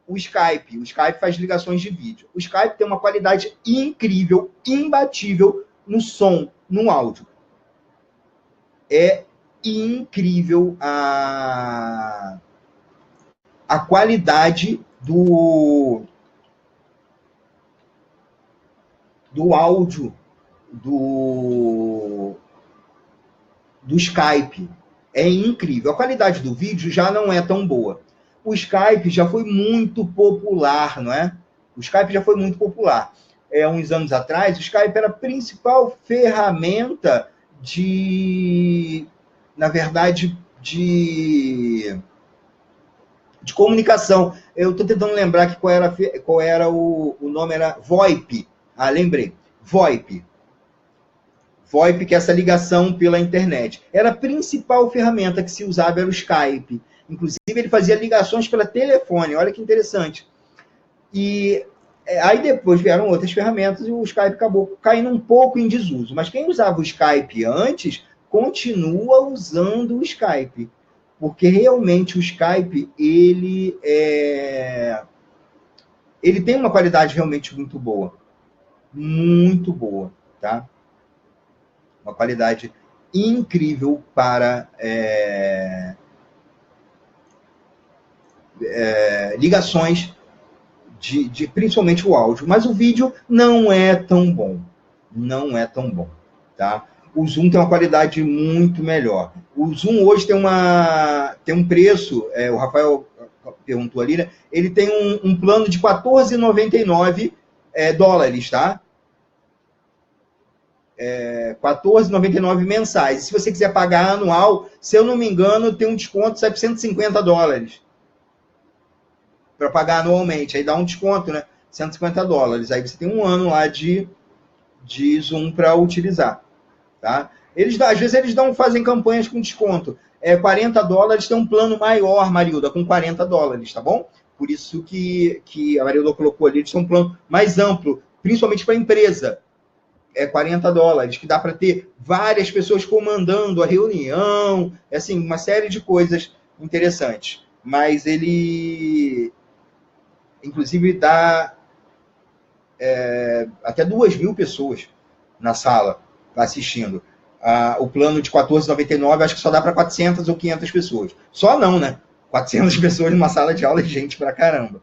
o Skype. O Skype faz ligações de vídeo. O Skype tem uma qualidade incrível, imbatível no som, no áudio. É incrível a qualidade do áudio do Skype. É incrível. A qualidade do vídeo já não é tão boa. O Skype já foi muito popular, não é? O Skype já foi muito popular. Uns anos atrás, o Skype era a principal ferramenta na verdade, de comunicação. Eu estou tentando lembrar que qual era o nome, era VoIP. Lembrei. VoIP. VoIP, que é essa ligação pela internet. Era a principal ferramenta que se usava, era o Skype. Inclusive, ele fazia ligações pela telefone. Olha que interessante. E aí depois vieram outras ferramentas e o Skype acabou caindo um pouco em desuso. Mas quem usava o Skype antes continua usando o Skype. Porque realmente o Skype, ele tem uma qualidade realmente muito boa. Muito boa, tá? Uma qualidade incrível para ligações principalmente o áudio. Mas o vídeo não é tão bom. Não é tão bom, tá? O Zoom tem uma qualidade muito melhor. O Zoom hoje tem um preço, o Rafael perguntou ali, né? Ele tem um plano de $14,99 dólares, tá? $14,99 mensais. E se você quiser pagar anual, se eu não me engano, tem um desconto, sai por $150 para pagar anualmente. Aí dá um desconto, né? $150. Aí você tem um ano lá de Zoom para utilizar, tá? Às vezes eles fazem campanhas com desconto. $40 tem um plano maior, Marilda, com $40, tá bom? Por isso que a Marilda colocou ali, eles têm um plano mais amplo, principalmente para a empresa. $40, que dá para ter várias pessoas comandando a reunião, assim, uma série de coisas interessantes. Mas ele inclusive dá até 2.000 pessoas na sala assistindo. O plano de R$14,99 acho que só dá para 400 ou 500 pessoas. Só não, né? 400 pessoas numa sala de aula é gente pra caramba.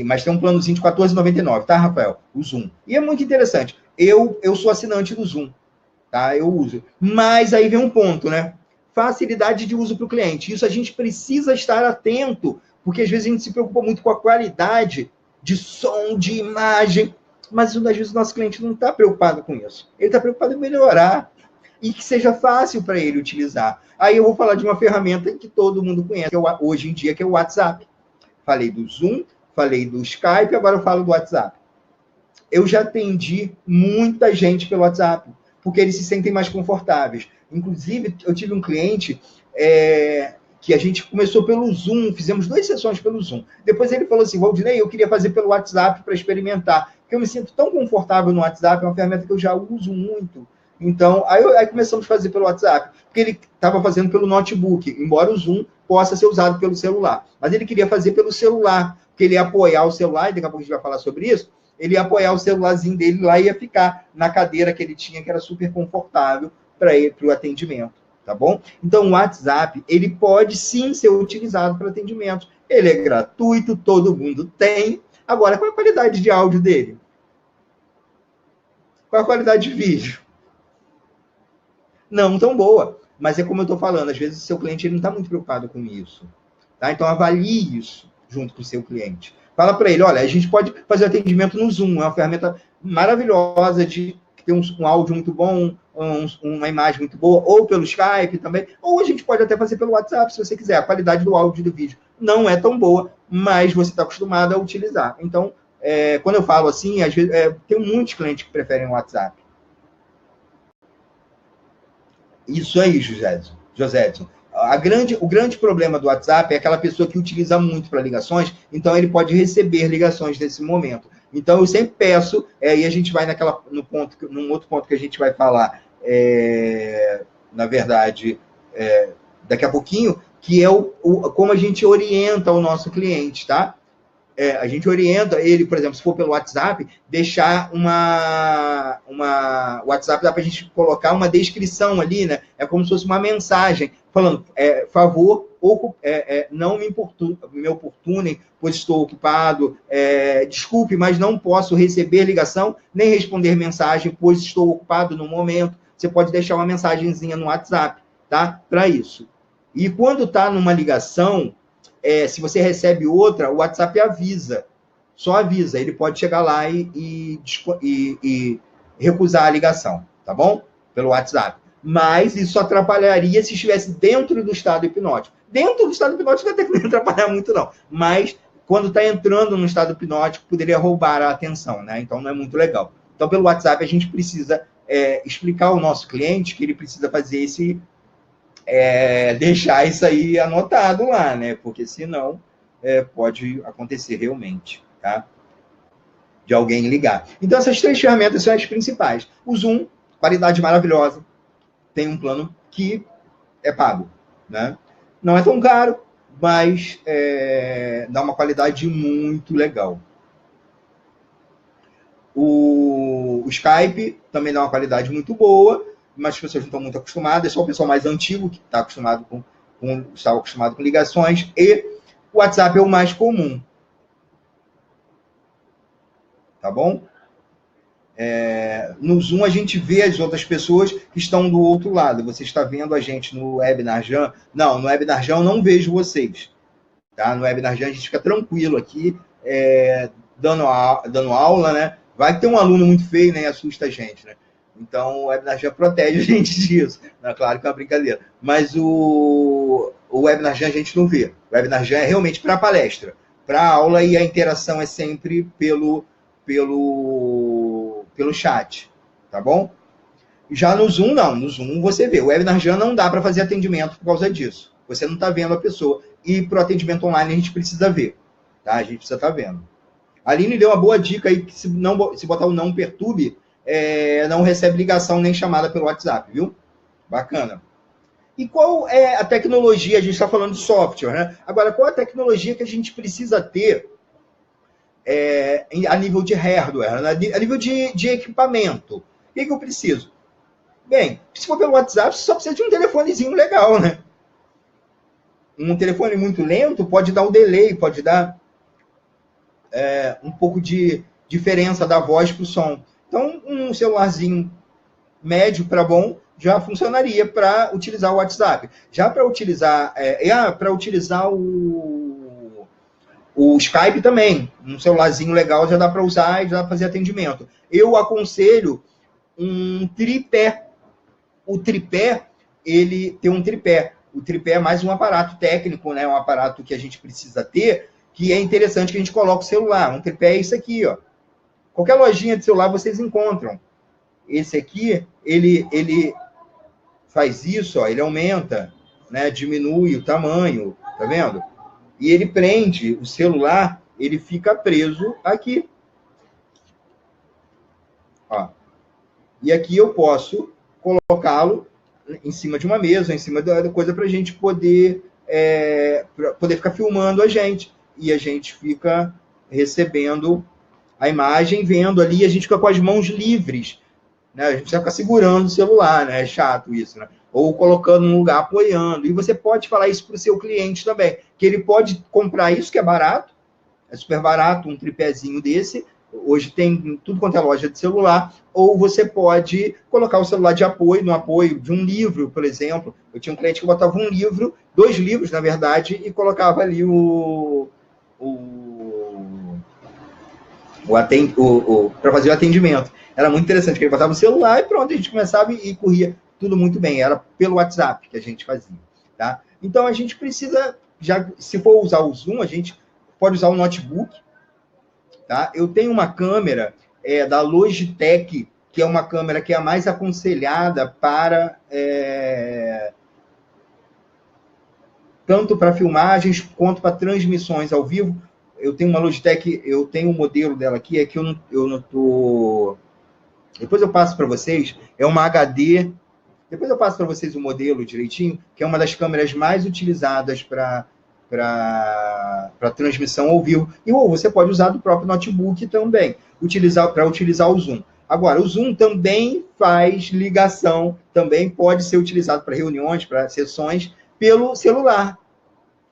Mas tem um planozinho de R$14,99, tá, Rafael? O Zoom. E é muito interessante. Eu sou assinante do Zoom, tá? Eu uso. Mas aí vem um ponto, né? Facilidade de uso para o cliente. Isso a gente precisa estar atento, porque às vezes a gente se preocupa muito com a qualidade de som, de imagem, mas às vezes o nosso cliente não está preocupado com isso. Ele está preocupado em melhorar e que seja fácil para ele utilizar. Aí eu vou falar de uma ferramenta que todo mundo conhece hoje em dia, que é o WhatsApp. Falei do Zoom, falei do Skype, agora eu falo do WhatsApp. Eu já atendi muita gente pelo WhatsApp, porque eles se sentem mais confortáveis. Inclusive, eu tive um cliente que a gente começou pelo Zoom, fizemos 2 sessões pelo Zoom. Depois ele falou assim, Valdinei, eu queria fazer pelo WhatsApp para experimentar, porque eu me sinto tão confortável no WhatsApp, é uma ferramenta que eu já uso muito. Então, aí começamos a fazer pelo WhatsApp, porque ele estava fazendo pelo notebook, embora o Zoom possa ser usado pelo celular. Mas ele queria fazer pelo celular, porque ele ia apoiar o celular, e daqui a pouco a gente vai falar sobre isso, ele ia apoiar o celularzinho dele lá e ia ficar na cadeira que ele tinha, que era super confortável para o atendimento, tá bom? Então, o WhatsApp, ele pode sim ser utilizado para atendimento. Ele é gratuito, todo mundo tem. Agora, qual é a qualidade de áudio dele? Qual é a qualidade de vídeo? Não tão boa. Mas é como eu estou falando, às vezes o seu cliente ele não está muito preocupado com isso. Tá? Então, avalie isso junto com o seu cliente. Fala para ele, olha, a gente pode fazer atendimento no Zoom, é uma ferramenta maravilhosa que tem um áudio muito bom, uma imagem muito boa, ou pelo Skype também, ou a gente pode até fazer pelo WhatsApp, se você quiser. A qualidade do áudio e do vídeo não é tão boa, mas você está acostumado a utilizar. Então, quando eu falo assim, às vezes, tem muitos clientes que preferem o WhatsApp. Isso aí, Josédson. O grande problema do WhatsApp é aquela pessoa que utiliza muito para ligações, então ele pode receber ligações nesse momento. Então eu sempre peço, e a gente vai num outro ponto que a gente vai falar, na verdade, daqui a pouquinho, que é como a gente orienta o nosso cliente, tá? A gente orienta ele, por exemplo, se for pelo WhatsApp, deixar o WhatsApp dá para a gente colocar uma descrição ali, né? É como se fosse uma mensagem, falando, favor, não me oportunem, pois estou ocupado, desculpe, mas não posso receber ligação, nem responder mensagem, pois estou ocupado no momento. Você pode deixar uma mensagenzinha no WhatsApp, tá? Para isso. E quando está numa ligação, se você recebe outra, o WhatsApp avisa, só avisa. Ele pode chegar lá e recusar a ligação, tá bom? Pelo WhatsApp. Mas isso atrapalharia se estivesse dentro do estado hipnótico. Dentro do estado hipnótico não tem que atrapalhar muito, não. Mas quando está entrando no estado hipnótico, poderia roubar a atenção, né? Então não é muito legal. Então, pelo WhatsApp, a gente precisa explicar ao nosso cliente que ele precisa fazer deixar isso aí anotado lá, né? Porque senão pode acontecer realmente, tá? De alguém ligar. Então, essas 3 ferramentas são as principais. O Zoom, qualidade maravilhosa, tem um plano que é pago, né? Não é tão caro, mas dá uma qualidade muito legal. O Skype também dá uma qualidade muito boa, mas as pessoas não estão muito acostumadas, é só o pessoal mais antigo que está acostumado estava acostumado com ligações, e o WhatsApp é o mais comum. Tá bom? No Zoom a gente vê as outras pessoas que estão do outro lado. Você está vendo a gente no Webinar Jam? Não, no Webinar Jam eu não vejo vocês. Tá? No Webinar Jam a gente fica tranquilo aqui, dando aula, né? Vai que tem um aluno muito feio, né? E assusta a gente, né? Então, o Webinar Jam protege a gente disso. É claro que é uma brincadeira. Mas o Webinar Jam a gente não vê. O Webinar Jam é realmente para palestra, para aula, e a interação é sempre pelo chat, tá bom? Já no Zoom, não. No Zoom você vê. O Webinar Jam não dá para fazer atendimento por causa disso. Você não está vendo a pessoa. E para o atendimento online a gente precisa ver. Tá? A gente precisa estar vendo. A Aline deu uma boa dica aí, que se botar o não perturbe, não recebe ligação nem chamada pelo WhatsApp, viu? Bacana. E qual é a tecnologia? A gente está falando de software, né? Agora, qual é a tecnologia que a gente precisa ter a nível de hardware, a nível de equipamento? O que eu preciso? Bem, se for pelo WhatsApp, você só precisa de um telefonezinho legal, né? Um telefone muito lento pode dar um delay, pode dar um pouco de diferença da voz para o som. Então, um celularzinho médio para bom já funcionaria para utilizar o WhatsApp. Já para utilizar, o Skype também, um celularzinho legal já dá para usar e já dá para fazer atendimento. Eu aconselho um tripé. O tripé, ele tem um tripé. O tripé é mais um aparato técnico, né? Um aparato que a gente precisa ter, que é interessante que a gente coloque o celular. Um tripé é isso aqui, ó. Qualquer lojinha de celular vocês encontram. Esse aqui, ele faz isso, ó, ele aumenta, né? Diminui o tamanho, tá vendo? E ele prende o celular, ele fica preso aqui. Ó. E aqui eu posso colocá-lo em cima de uma mesa, em cima da coisa, para a gente poder ficar filmando a gente. E a gente fica recebendo a imagem, vendo ali, a gente fica com as mãos livres. Né? A gente vai ficar segurando o celular, né? É chato isso, né? Ou colocando num lugar, apoiando. E você pode falar isso para o seu cliente também, que ele pode comprar isso, que é barato, é super barato, um tripézinho desse. Hoje tem tudo quanto é loja de celular. Ou você pode colocar o celular de apoio, no apoio de um livro, por exemplo. Eu tinha um cliente que botava um livro, 2 livros, na verdade, e colocava ali para fazer o atendimento. Era muito interessante, porque ele botava o celular e pronto, a gente começava e corria tudo muito bem. Era pelo WhatsApp que a gente fazia. Tá? Então, a gente precisa, se for usar o Zoom, a gente pode usar o notebook. Tá? Eu tenho uma câmera da Logitech, que é uma câmera que é a mais aconselhada para tanto para filmagens quanto para transmissões ao vivo. Eu tenho uma Logitech, eu tenho um modelo dela aqui, é que eu não tô... Depois eu passo para vocês, é uma HD, depois eu passo para vocês o modelo direitinho, que é uma das câmeras mais utilizadas para transmissão ao vivo. E você pode usar do próprio notebook também, para utilizar o Zoom. Agora, o Zoom também faz ligação, também pode ser utilizado para reuniões, para sessões, pelo celular.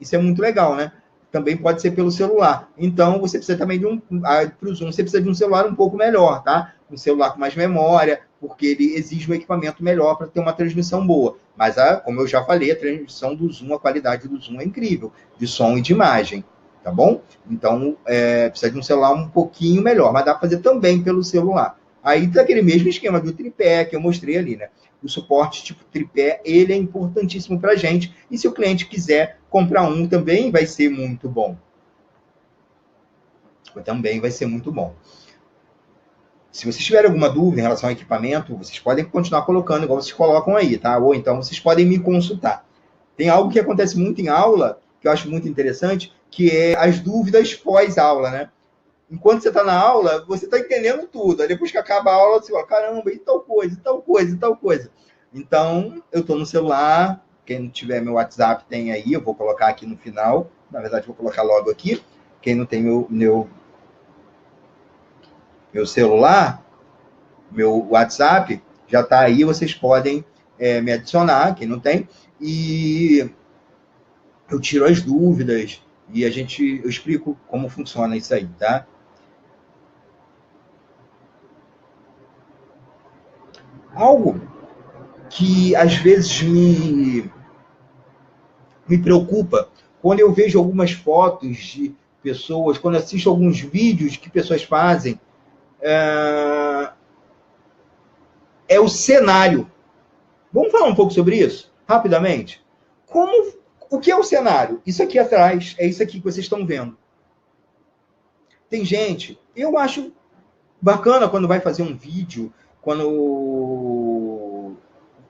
Isso é muito legal, né? Também pode ser pelo celular. Então, você precisa também para o Zoom, você precisa de um celular um pouco melhor, tá? Um celular com mais memória, porque ele exige um equipamento melhor para ter uma transmissão boa. Mas, como eu já falei, a transmissão do Zoom, a qualidade do Zoom é incrível, de som e de imagem, tá bom? Então, precisa de um celular um pouquinho melhor, mas dá para fazer também pelo celular. Aí, daquele mesmo esquema do tripé que eu mostrei ali, né? O suporte tipo tripé, ele é importantíssimo para a gente. E se o cliente quiser comprar um, também vai ser muito bom. Também vai ser muito bom. Se vocês tiverem alguma dúvida em relação ao equipamento, vocês podem continuar colocando, igual vocês colocam aí, tá? Ou então vocês podem me consultar. Tem algo que acontece muito em aula, que eu acho muito interessante, que é as dúvidas pós-aula, né? Enquanto você está na aula, você está entendendo tudo. Aí depois que acaba a aula, você fala, caramba, e tal coisa, e tal coisa, e tal coisa. Então, eu estou no celular. Quem não tiver meu WhatsApp tem aí, eu vou colocar aqui no final. Na verdade, vou colocar logo aqui. Quem não tem meu celular, meu WhatsApp, já está aí, vocês podem me adicionar, quem não tem. E eu tiro as dúvidas e eu explico como funciona isso aí, tá? Algo que às vezes me preocupa quando eu vejo algumas fotos de pessoas, quando eu assisto alguns vídeos que pessoas fazem, é o cenário. Vamos falar um pouco sobre isso, rapidamente? O que é o cenário? Isso aqui atrás, é isso aqui que vocês estão vendo. Tem gente, eu acho bacana quando vai fazer um vídeo, quando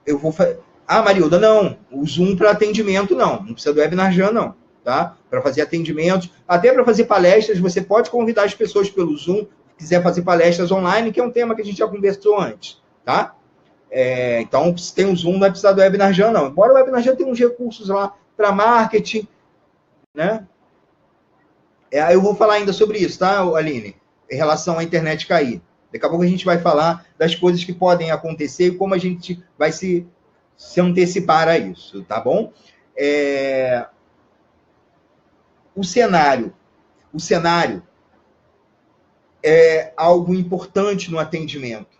eu vou fazer... Marilda, não. O Zoom para atendimento, não. Não precisa do WebinarJam, não. Tá? Para fazer atendimentos, até para fazer palestras, você pode convidar as pessoas pelo Zoom, se quiser fazer palestras online, que é um tema que a gente já conversou antes. Tá? Então, se tem o Zoom, não vai precisar do Webinar Jam, não. Embora o Webinar Jam tenha uns recursos lá para marketing, né? Eu vou falar ainda sobre isso, tá, Aline? Em relação à internet cair. Daqui a pouco a gente vai falar das coisas que podem acontecer e como a gente vai se antecipar a isso, tá bom? O cenário é algo importante no atendimento.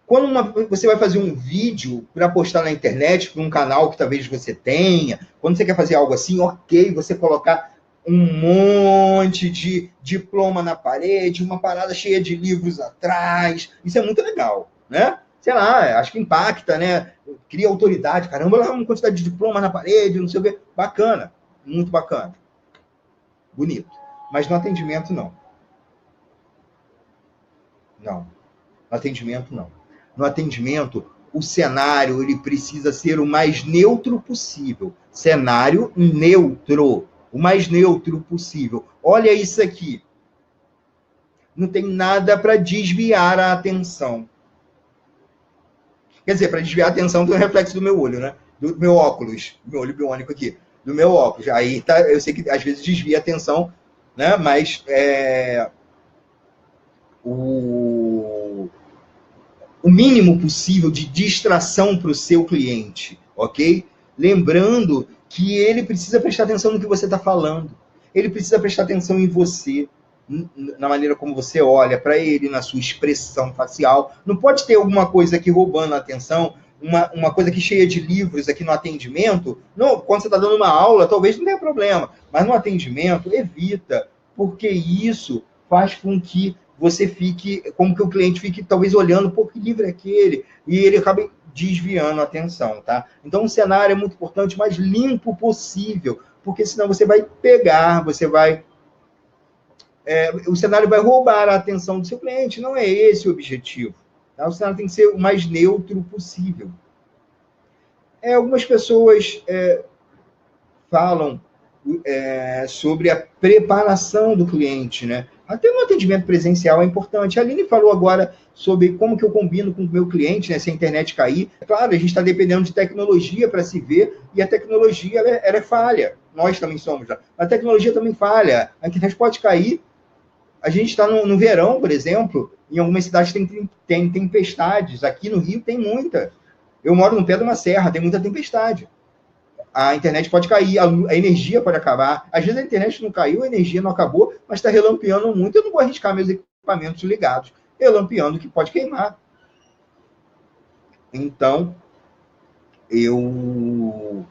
Quando você vai fazer um vídeo para postar na internet, para um canal que talvez você tenha, quando você quer fazer algo assim, ok, você colocar um monte de diploma na parede, uma parada cheia de livros atrás, isso é muito legal, né? Sei lá, acho que impacta, né? Cria autoridade, caramba, lá uma quantidade de diploma na parede, não sei o quê. Bacana, muito bacana. Bonito. Mas no atendimento, não. Não. No atendimento, não. No atendimento, o cenário ele precisa ser o mais neutro possível. Cenário neutro. O mais neutro possível. Olha isso aqui. Não tem nada para desviar a atenção. Quer dizer, para desviar a atenção tem um reflexo do meu olho, né? Do meu óculos. Meu olho biônico aqui. Do meu óculos. Aí tá, eu sei que às vezes desvia a atenção, né? Mas o mínimo possível de distração para o seu cliente, ok? Lembrando que ele precisa prestar atenção no que você está falando. Ele precisa prestar atenção em você, na maneira como você olha para ele, na sua expressão facial. Não pode ter alguma coisa aqui roubando a atenção, uma coisa aqui cheia de livros aqui no atendimento. Não, quando você está dando uma aula, talvez não tenha problema, mas no atendimento, evita, porque isso faz com que você fique, como que o cliente fique talvez olhando, pô, que livro é aquele? E ele acaba desviando a atenção, tá? Então o cenário é muito importante, mais limpo possível, porque senão você vai pegar, o cenário vai roubar a atenção do seu cliente, não é esse o objetivo. Tá? O cenário tem que ser o mais neutro possível. Algumas pessoas falam sobre a preparação do cliente, né? Até no atendimento presencial é importante. A Aline falou agora sobre como que eu combino com o meu cliente, né, se a internet cair. Claro, a gente está dependendo de tecnologia para se ver, e a tecnologia ela é falha. Nós também somos. A tecnologia também falha. A internet pode cair. A gente está no verão, por exemplo, em algumas cidades tem tempestades. Aqui no Rio tem muita. Eu moro no pé de uma serra, tem muita tempestade. A internet pode cair, a energia pode acabar. Às vezes a internet não caiu, a energia não acabou, mas está relampeando muito. Eu não vou arriscar meus equipamentos ligados, relampeando, que pode queimar. Então, eu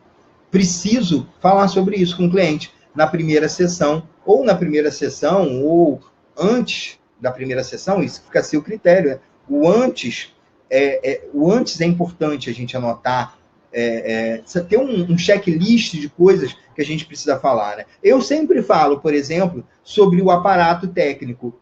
preciso falar sobre isso com o cliente na primeira sessão, ou antes da primeira sessão, isso fica a seu critério. Né? O antes é importante a gente anotar, ter um checklist de coisas que a gente precisa falar. Né? Eu sempre falo, por exemplo, sobre o aparato técnico.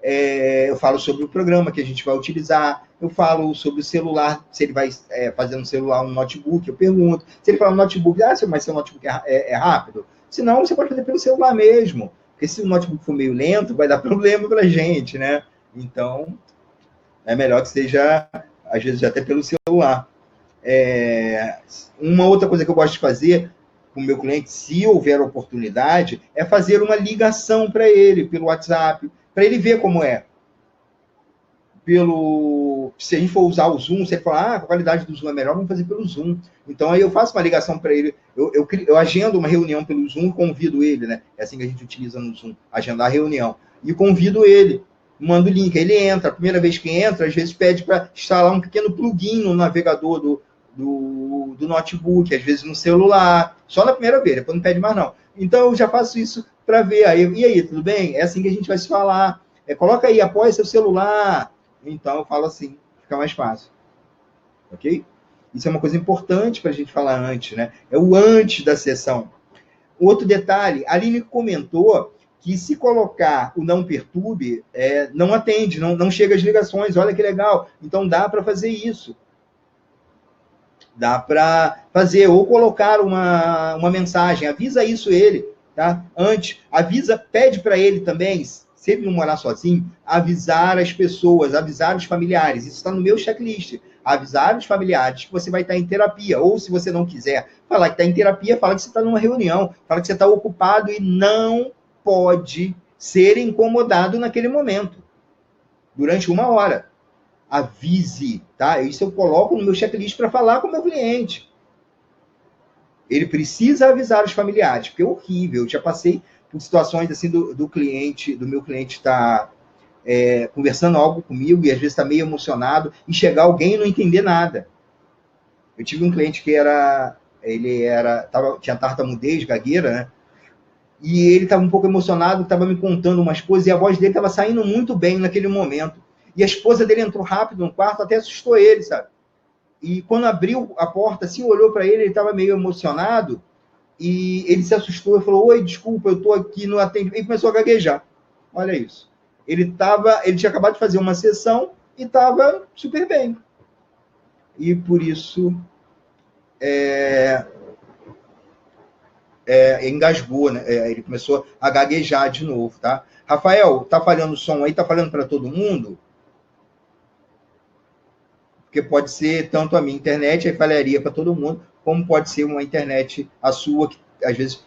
Eu falo sobre o programa que a gente vai utilizar, eu falo sobre o celular, se ele vai fazer no celular um notebook, eu pergunto. Se ele fala no notebook, mas seu notebook é rápido? Se não, você pode fazer pelo celular mesmo, porque se o notebook for meio lento, vai dar problema para a gente, né? Então, é melhor que seja, às vezes, até pelo celular. Uma outra coisa que eu gosto de fazer com o meu cliente, se houver oportunidade, é fazer uma ligação para ele pelo WhatsApp, para ele ver como é. Se a gente for usar o Zoom, se ele falar, a qualidade do Zoom é melhor, vamos fazer pelo Zoom. Então, aí eu faço uma ligação para ele, eu agendo uma reunião pelo Zoom, convido ele, né? É assim que a gente utiliza no Zoom, agendar a reunião. E convido ele, mando o link, ele entra. A primeira vez que entra, às vezes pede para instalar um pequeno plugin no navegador do notebook, às vezes no celular, só na primeira vez, depois não pede mais não. Então, eu já faço isso para ver. E aí, tudo bem? É assim que a gente vai se falar. Coloca aí, apoia seu celular. Então, eu falo assim, fica mais fácil. Ok? Isso é uma coisa importante para a gente falar antes, né? É o antes da sessão. Outro detalhe, a Aline comentou que se colocar o não perturbe, não atende, não chega as ligações. Olha que legal. Então, dá para fazer isso. Dá para fazer, ou colocar uma mensagem, avisa isso ele, tá? Antes, pede para ele também, se se ele não morar sozinho, avisar as pessoas, avisar os familiares. Isso está no meu checklist. Avisar os familiares que você vai estar em terapia. Ou, se você não quiser falar que está em terapia, fala que você está numa reunião, fala que você está ocupado e não pode ser incomodado naquele momento, durante 1 hora. Avise, tá? Isso eu coloco no meu checklist para falar com o meu cliente. Ele precisa avisar os familiares, porque é horrível. Eu já passei por situações assim do meu cliente estar conversando algo comigo e às vezes está meio emocionado e chegar alguém e não entender nada. Eu tive um cliente que tinha tartamudez, gagueira, né? E ele estava um pouco emocionado, estava me contando umas coisas e a voz dele estava saindo muito bem naquele momento. E a esposa dele entrou rápido no quarto, até assustou ele, sabe? E quando abriu a porta, assim, olhou para ele estava meio emocionado, e ele se assustou e falou: oi, desculpa, eu estou aqui no atendimento. E começou a gaguejar. Olha isso. Ele tinha acabado de fazer uma sessão e estava super bem. E por isso engasgou, né? Ele começou a gaguejar de novo, tá? Rafael, tá falhando o som aí? Tá falhando para todo mundo? Porque pode ser tanto a minha internet, aí falharia para todo mundo, como pode ser uma internet, a sua, que às vezes,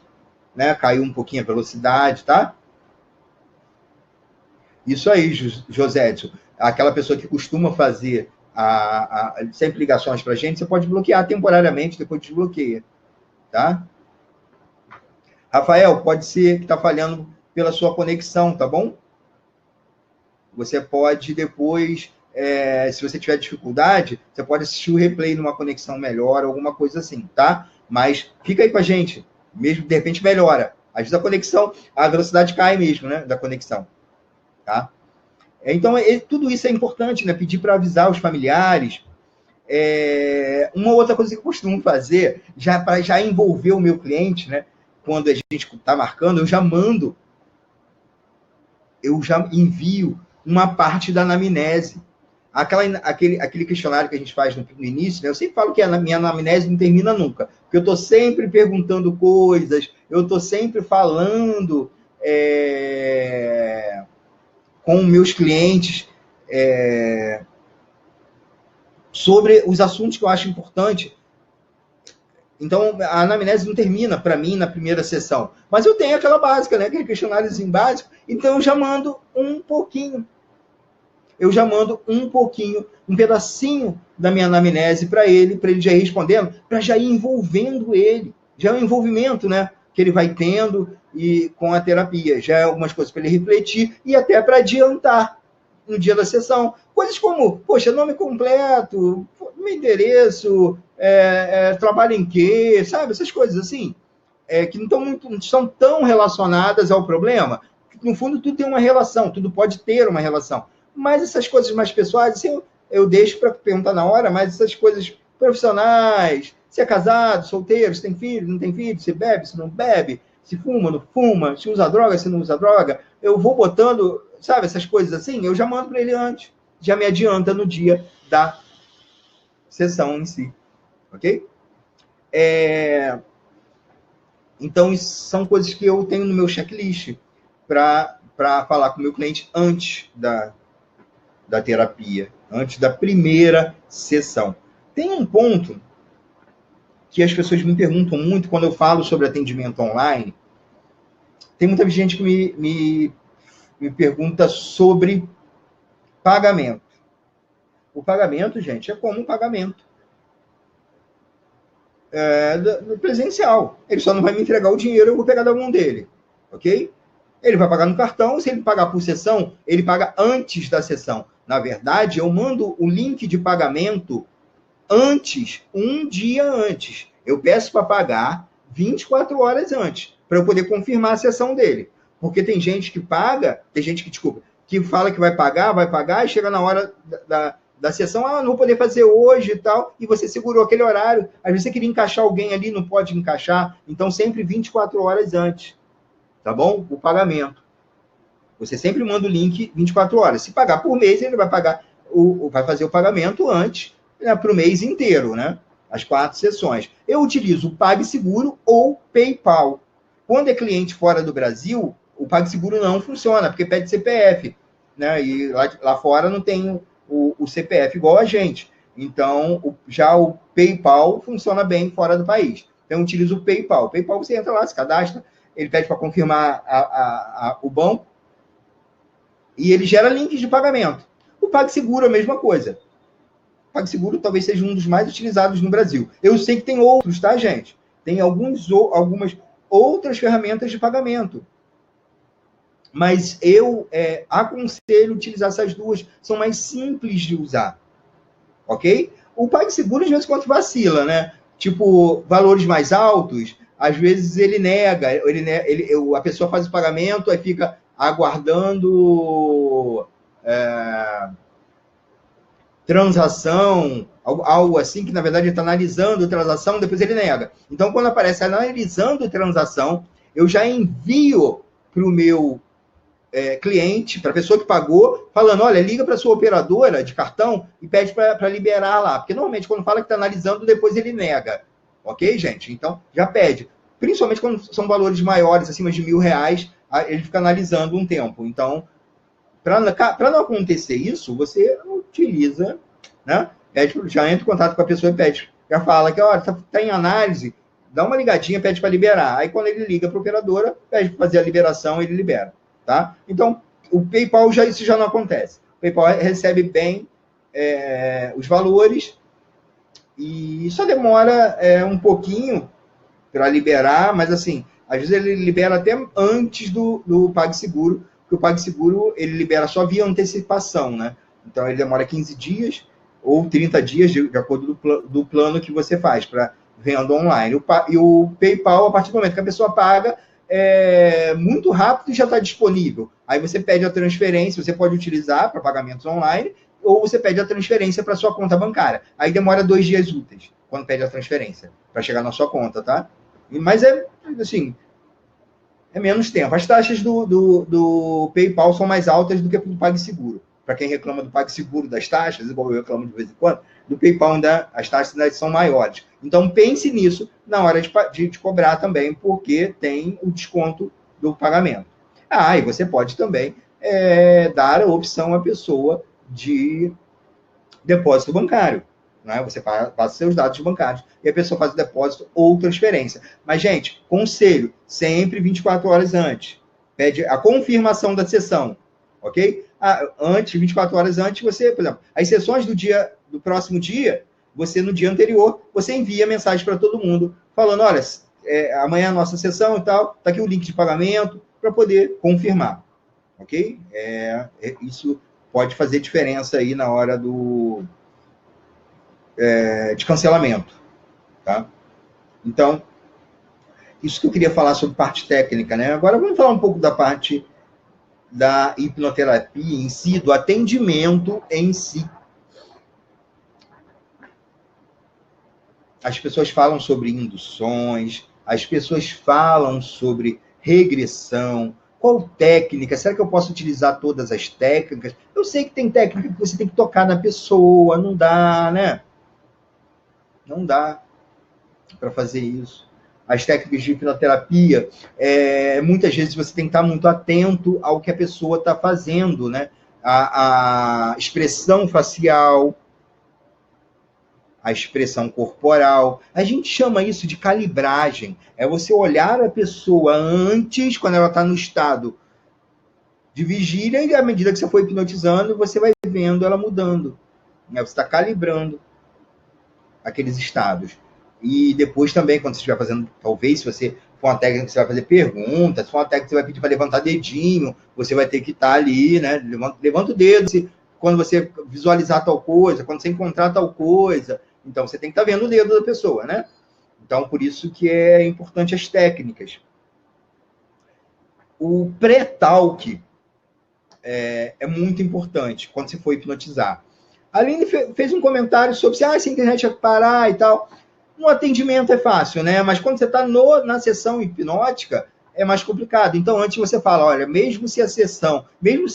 né, caiu um pouquinho a velocidade, tá? Isso aí, José Edson. Aquela pessoa que costuma fazer sempre ligações para a gente, você pode bloquear temporariamente, depois desbloqueia, tá? Rafael, pode ser que está falhando pela sua conexão, tá bom? Você pode depois, se você tiver dificuldade, você pode assistir o replay numa conexão melhor, alguma coisa assim, tá? Mas fica aí com a gente, mesmo de repente melhora. Às vezes a conexão, a velocidade cai mesmo, né, da conexão, tá? Então, tudo isso é importante, né? Pedir para avisar os familiares. Uma outra coisa que eu costumo fazer, para já envolver o meu cliente, né? Quando a gente está marcando, eu já envio uma parte da anamnese. Aquele questionário que a gente faz no início, né? Eu sempre falo que a minha anamnese não termina nunca, porque eu estou sempre perguntando coisas, eu estou sempre falando com meus clientes sobre os assuntos que eu acho importante. Então, a anamnese não termina, para mim, na primeira sessão. Mas eu tenho aquela básica, né? Aquele questionáriozinho básico. Então, eu já mando um pouquinho. Um pedacinho da minha anamnese para ele já ir respondendo, para já ir envolvendo ele. Já é um envolvimento, né? Que ele vai tendo e com a terapia. Já é algumas coisas para ele refletir e até para adiantar no dia da sessão. Coisas como, poxa, nome completo, meu endereço, trabalho em quê, sabe? Essas coisas assim, que não são tão relacionadas ao problema. No fundo, tudo tem uma relação, tudo pode ter uma relação. Mas essas coisas mais pessoais, assim, eu deixo para perguntar na hora, mas essas coisas profissionais, se é casado, solteiro, se tem filho, não tem filho, se bebe, se não bebe, se fuma, não fuma, se usa droga, se não usa droga, eu vou botando, sabe, essas coisas assim, eu já mando para ele antes, já me adianta no dia da sessão em si, ok? Então, são coisas que eu tenho no meu checklist para falar com o meu cliente antes da terapia, antes da primeira sessão. Tem um ponto que as pessoas me perguntam muito quando eu falo sobre atendimento online. Tem muita gente que me pergunta sobre pagamento. O pagamento, gente, é como um pagamento do presencial. Ele só não vai me entregar o dinheiro, eu vou pegar da mão dele, ok? Ele vai pagar no cartão, se ele pagar por sessão, ele paga antes da sessão. Na verdade, eu mando o link de pagamento antes, um dia antes. Eu peço para pagar 24 horas antes, para eu poder confirmar a sessão dele. Porque tem gente que paga, que fala que vai pagar, e chega na hora da sessão, não vou poder fazer hoje e tal, e você segurou aquele horário. Às vezes você queria encaixar alguém ali, não pode encaixar, então sempre 24 horas antes, tá bom? O pagamento. Você sempre manda o link 24 horas. Se pagar por mês, ele vai fazer o pagamento antes, para o mês inteiro, né? As 4 sessões. Eu utilizo o PagSeguro ou PayPal. Quando é cliente fora do Brasil, o PagSeguro não funciona, porque pede CPF, né? E lá fora não tem o CPF igual a gente. Então, já o PayPal funciona bem fora do país. Então, eu utilizo o PayPal. O PayPal, você entra lá, se cadastra, ele pede para confirmar o banco e ele gera links de pagamento. O PagSeguro é a mesma coisa. O PagSeguro talvez seja um dos mais utilizados no Brasil. Eu sei que tem outros, tá, gente? Tem algumas outras ferramentas de pagamento. Mas eu aconselho utilizar essas duas. São mais simples de usar. Ok? O PagSeguro, às vezes, quando vacila, né? Tipo, valores mais altos, às vezes ele nega. A pessoa faz o pagamento, aí fica aguardando transação, algo assim, que na verdade ele está analisando a transação, depois ele nega. Então, quando aparece analisando a transação, eu já envio para o meu cliente, para a pessoa que pagou, falando, olha, liga para a sua operadora de cartão e pede para liberar lá. Porque normalmente quando fala que está analisando, depois ele nega. Ok, gente? Então, já pede. Principalmente quando são valores maiores, acima de R$1.000, ele fica analisando um tempo. Então, para não acontecer isso, você utiliza, né? Já entra em contato com a pessoa e pede. Já fala que, olha, está em análise, dá uma ligadinha, pede para liberar. Aí, quando ele liga para a operadora, pede para fazer a liberação, ele libera. Tá? Então, o PayPal, isso já não acontece. O PayPal recebe bem os valores e só demora um pouquinho para liberar, mas assim, às vezes ele libera até antes do PagSeguro, porque o PagSeguro ele libera só via antecipação, né? Então ele demora 15 dias ou 30 dias, de acordo do plano que você faz para venda online. E o PayPal, a partir do momento que a pessoa paga, muito rápido e já está disponível. Aí você pede a transferência, você pode utilizar para pagamentos online, ou você pede a transferência para sua conta bancária. Aí demora 2 dias úteis, quando pede a transferência, para chegar na sua conta, tá? Mas assim, é menos tempo. As taxas do PayPal são mais altas do que do PagSeguro. Para quem reclama do PagSeguro das taxas, igual eu reclamo de vez em quando, do PayPal as taxas ainda são maiores. Então pense nisso na hora de cobrar também, porque tem o desconto do pagamento. E você pode também dar a opção à pessoa de depósito bancário. Né? Você passa seus dados bancários e a pessoa faz o depósito ou transferência. Mas, gente, conselho, sempre 24 horas antes. Pede a confirmação da sessão, ok? Antes, 24 horas antes, você, por exemplo, as sessões do próximo dia, você no dia anterior, você envia mensagem para todo mundo, falando, olha, amanhã é a nossa sessão e tal, tá aqui o link de pagamento, para poder confirmar, ok? Isso pode fazer diferença aí na hora de cancelamento, tá? Então, isso que eu queria falar sobre parte técnica, né? Agora vamos falar um pouco da parte da hipnoterapia em si, do atendimento em si. As pessoas falam sobre induções, as pessoas falam sobre regressão. Qual técnica? Será que eu posso utilizar todas as técnicas? Eu sei que tem técnica que você tem que tocar na pessoa, não dá, né? Não dá para fazer isso. As técnicas de hipnoterapia, muitas vezes você tem que estar muito atento ao que a pessoa está fazendo, né? A expressão facial, a expressão corporal. A gente chama isso de calibragem. É você olhar a pessoa antes, quando ela está no estado de vigília, e à medida que você for hipnotizando, você vai vendo ela mudando. Você está calibrando aqueles estados. E depois também, quando você estiver fazendo, talvez, se você for uma técnica que você vai fazer perguntas, se for uma técnica que você vai pedir para levantar dedinho, você vai ter que estar ali, né? Levanta o dedo, quando você visualizar tal coisa, quando você encontrar tal coisa. Então, você tem que estar vendo o dedo da pessoa, né? Então, por isso que é importante as técnicas. O pré-talk é muito importante quando você for hipnotizar. A Aline fez um comentário sobre se a internet ia parar e tal. No atendimento é fácil, né? Mas quando você está na sessão hipnótica, é mais complicado. Então, antes você fala, olha, mesmo se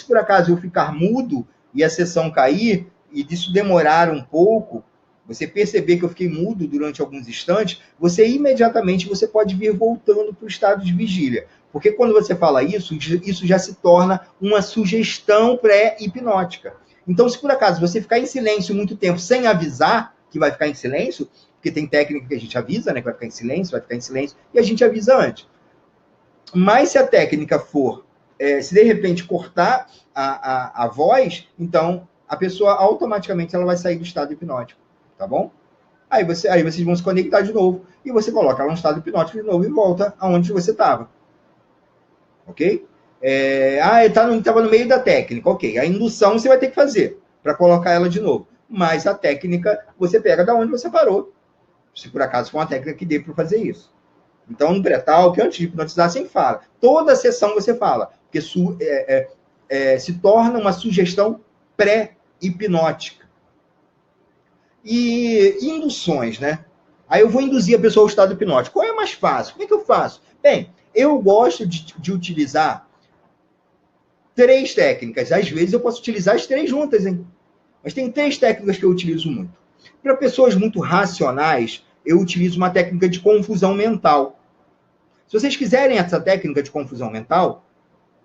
por acaso eu ficar mudo e a sessão cair, e disso demorar um pouco, você perceber que eu fiquei mudo durante alguns instantes, você imediatamente pode vir voltando para o estado de vigília. Porque quando você fala isso já se torna uma sugestão pré-hipnótica. Então, se por acaso você ficar em silêncio muito tempo sem avisar que vai ficar em silêncio, porque tem técnica que a gente avisa, né, que vai ficar em silêncio, e a gente avisa antes. Mas se a técnica for, se de repente cortar a voz, então a pessoa automaticamente ela vai sair do estado hipnótico, tá bom? Aí vocês vão se conectar de novo e você coloca ela no estado hipnótico de novo e volta aonde você estava. Ok? Estava no meio da técnica. Ok, a indução você vai ter que fazer para colocar ela de novo. Mas a técnica você pega da onde você parou. Se por acaso for uma técnica que dê para fazer isso. Então, no pré-talk, antes de hipnotizar, sempre fala. Toda sessão você fala. Porque se torna uma sugestão pré-hipnótica. E induções, né? Aí eu vou induzir a pessoa ao estado hipnótico. Qual é mais fácil? Como é que eu faço? Bem, eu gosto de utilizar 3 técnicas. Às vezes eu posso utilizar as 3 juntas, hein? Mas tem 3 técnicas que eu utilizo muito. Para pessoas muito racionais, eu utilizo uma técnica de confusão mental. Se vocês quiserem essa técnica de confusão mental,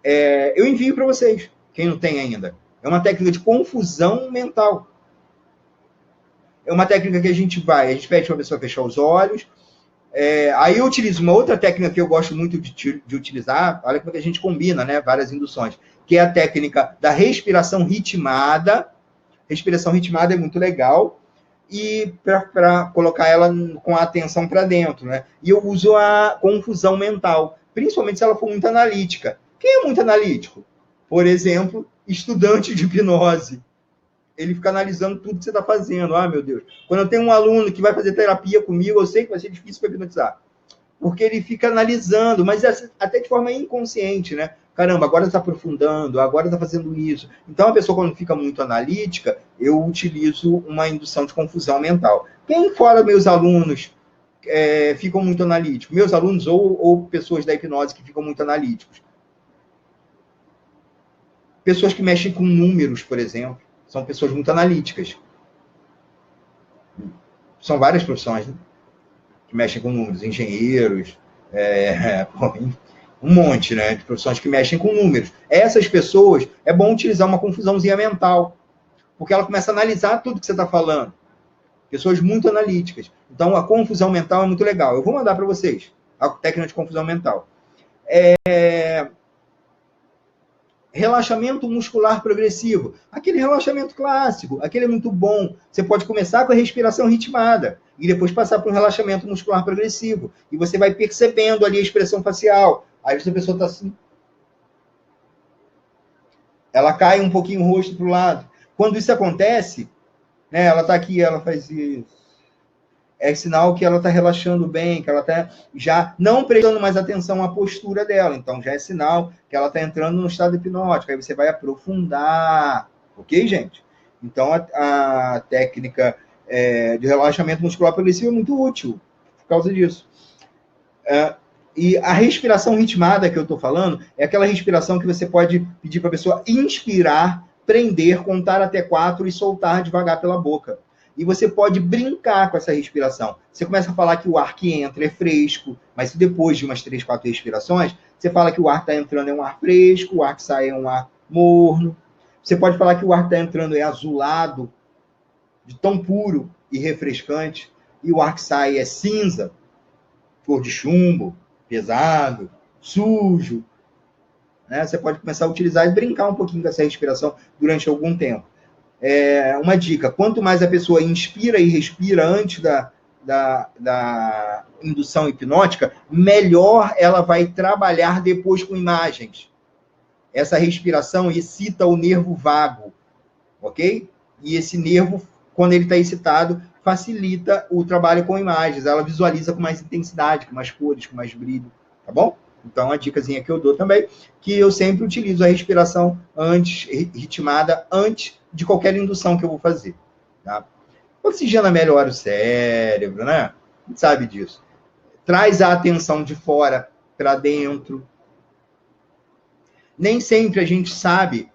eu envio para vocês, quem não tem ainda. É uma técnica de confusão mental. É uma técnica que a gente pede para a pessoa fechar os olhos. Aí eu utilizo uma outra técnica que eu gosto muito de utilizar, olha como é que a gente combina, né? Várias induções, que é a técnica da respiração ritmada. Respiração ritmada é muito legal, e para colocar ela com a atenção para dentro, né? E eu uso a confusão mental, principalmente se ela for muito analítica. Quem é muito analítico? Por exemplo, estudante de hipnose. Ele fica analisando tudo que você está fazendo. Ah, meu Deus. Quando eu tenho um aluno que vai fazer terapia comigo, eu sei que vai ser difícil para hipnotizar. Porque ele fica analisando, mas até de forma inconsciente, né? Caramba, agora está aprofundando, agora está fazendo isso. Então, a pessoa, quando fica muito analítica, eu utilizo uma indução de confusão mental. Quem fora meus alunos ficam muito analíticos? Meus alunos ou pessoas da hipnose que ficam muito analíticos? Pessoas que mexem com números, por exemplo. São pessoas muito analíticas. São várias profissões, né? Que mexem com números, engenheiros, um monte, né, de profissões que mexem com números. Essas pessoas, é bom utilizar uma confusãozinha mental, porque ela começa a analisar tudo que você está falando. Pessoas muito analíticas. Então, a confusão mental é muito legal. Eu vou mandar para vocês a técnica de confusão mental. Relaxamento muscular progressivo. Aquele relaxamento clássico, aquele é muito bom. Você pode começar com a respiração ritmada e depois passar para um relaxamento muscular progressivo. E você vai percebendo ali a expressão facial. Aí a pessoa está assim. Ela cai um pouquinho o rosto para o lado. Quando isso acontece, né, ela está aqui, ela faz isso. É sinal que ela está relaxando bem, que ela está já não prestando mais atenção à postura dela. Então, já é sinal que ela está entrando no estado hipnótico. Aí você vai aprofundar. Ok, gente? Então, a técnica de relaxamento muscular progressivo é muito útil por causa disso. E a respiração ritmada que eu estou falando é aquela respiração que você pode pedir para a pessoa inspirar, prender, contar até 4 e soltar devagar pela boca. E você pode brincar com essa respiração. Você começa a falar que o ar que entra é fresco, mas depois de umas 3, 4 respirações, você fala que o ar que está entrando é um ar fresco, o ar que sai é um ar morno. Você pode falar que o ar que está entrando é azulado, de tão puro e refrescante, e o ar que sai é cinza, cor de chumbo, pesado, sujo. Né? Você pode começar a utilizar e brincar um pouquinho com essa respiração durante algum tempo. Uma dica, quanto mais a pessoa inspira e respira antes da indução hipnótica, melhor ela vai trabalhar depois com imagens. Essa respiração excita o nervo vago, ok? E esse nervo, quando ele está excitado, facilita o trabalho com imagens. Ela visualiza com mais intensidade, com mais cores, com mais brilho, tá bom? Então, a dicasinha que eu dou também, que eu sempre utilizo a respiração ritmada antes de qualquer indução que eu vou fazer. Tá? Oxigena melhor o cérebro, né? A gente sabe disso. Traz a atenção de fora para dentro. Nem sempre a gente sabe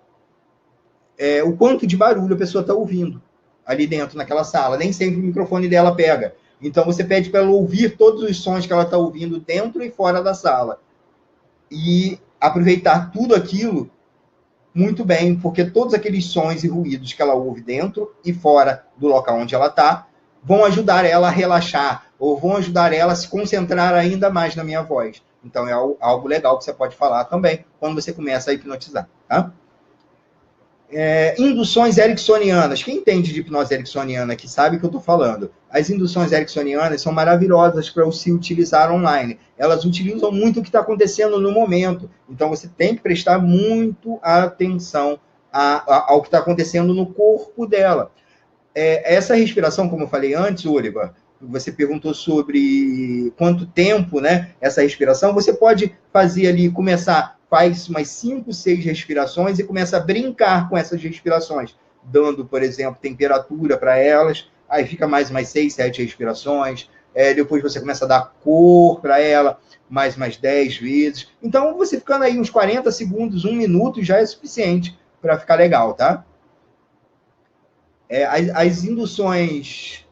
o quanto de barulho a pessoa está ouvindo ali dentro, naquela sala. Nem sempre o microfone dela pega. Então, você pede para ela ouvir todos os sons que ela está ouvindo dentro e fora da sala. e aproveitar tudo aquilo muito bem, porque todos aqueles sons e ruídos que ela ouve dentro e fora do local onde ela está vão ajudar ela a relaxar, ou vão ajudar ela a se concentrar ainda mais na minha voz. Então é algo legal que você pode falar também quando você começa a hipnotizar, tá? Induções ericksonianas. Quem entende de hipnose ericksoniana que sabe o que eu estou falando. As induções ericksonianas são maravilhosas para se utilizar online. Elas utilizam muito o que está acontecendo no momento. Então você tem que prestar muito atenção ao que está acontecendo no corpo dela. Essa respiração, como eu falei antes, Oliver, você perguntou sobre quanto tempo, né? Essa respiração, você pode fazer ali, faz umas 5, 6 respirações e começa a brincar com essas respirações, dando, por exemplo, temperatura para elas, aí fica mais umas 6, 7 respirações, depois você começa a dar cor para ela, mais umas 10 vezes. Então, você ficando aí uns 40 segundos, 1 minuto, já é suficiente para ficar legal, tá? As induções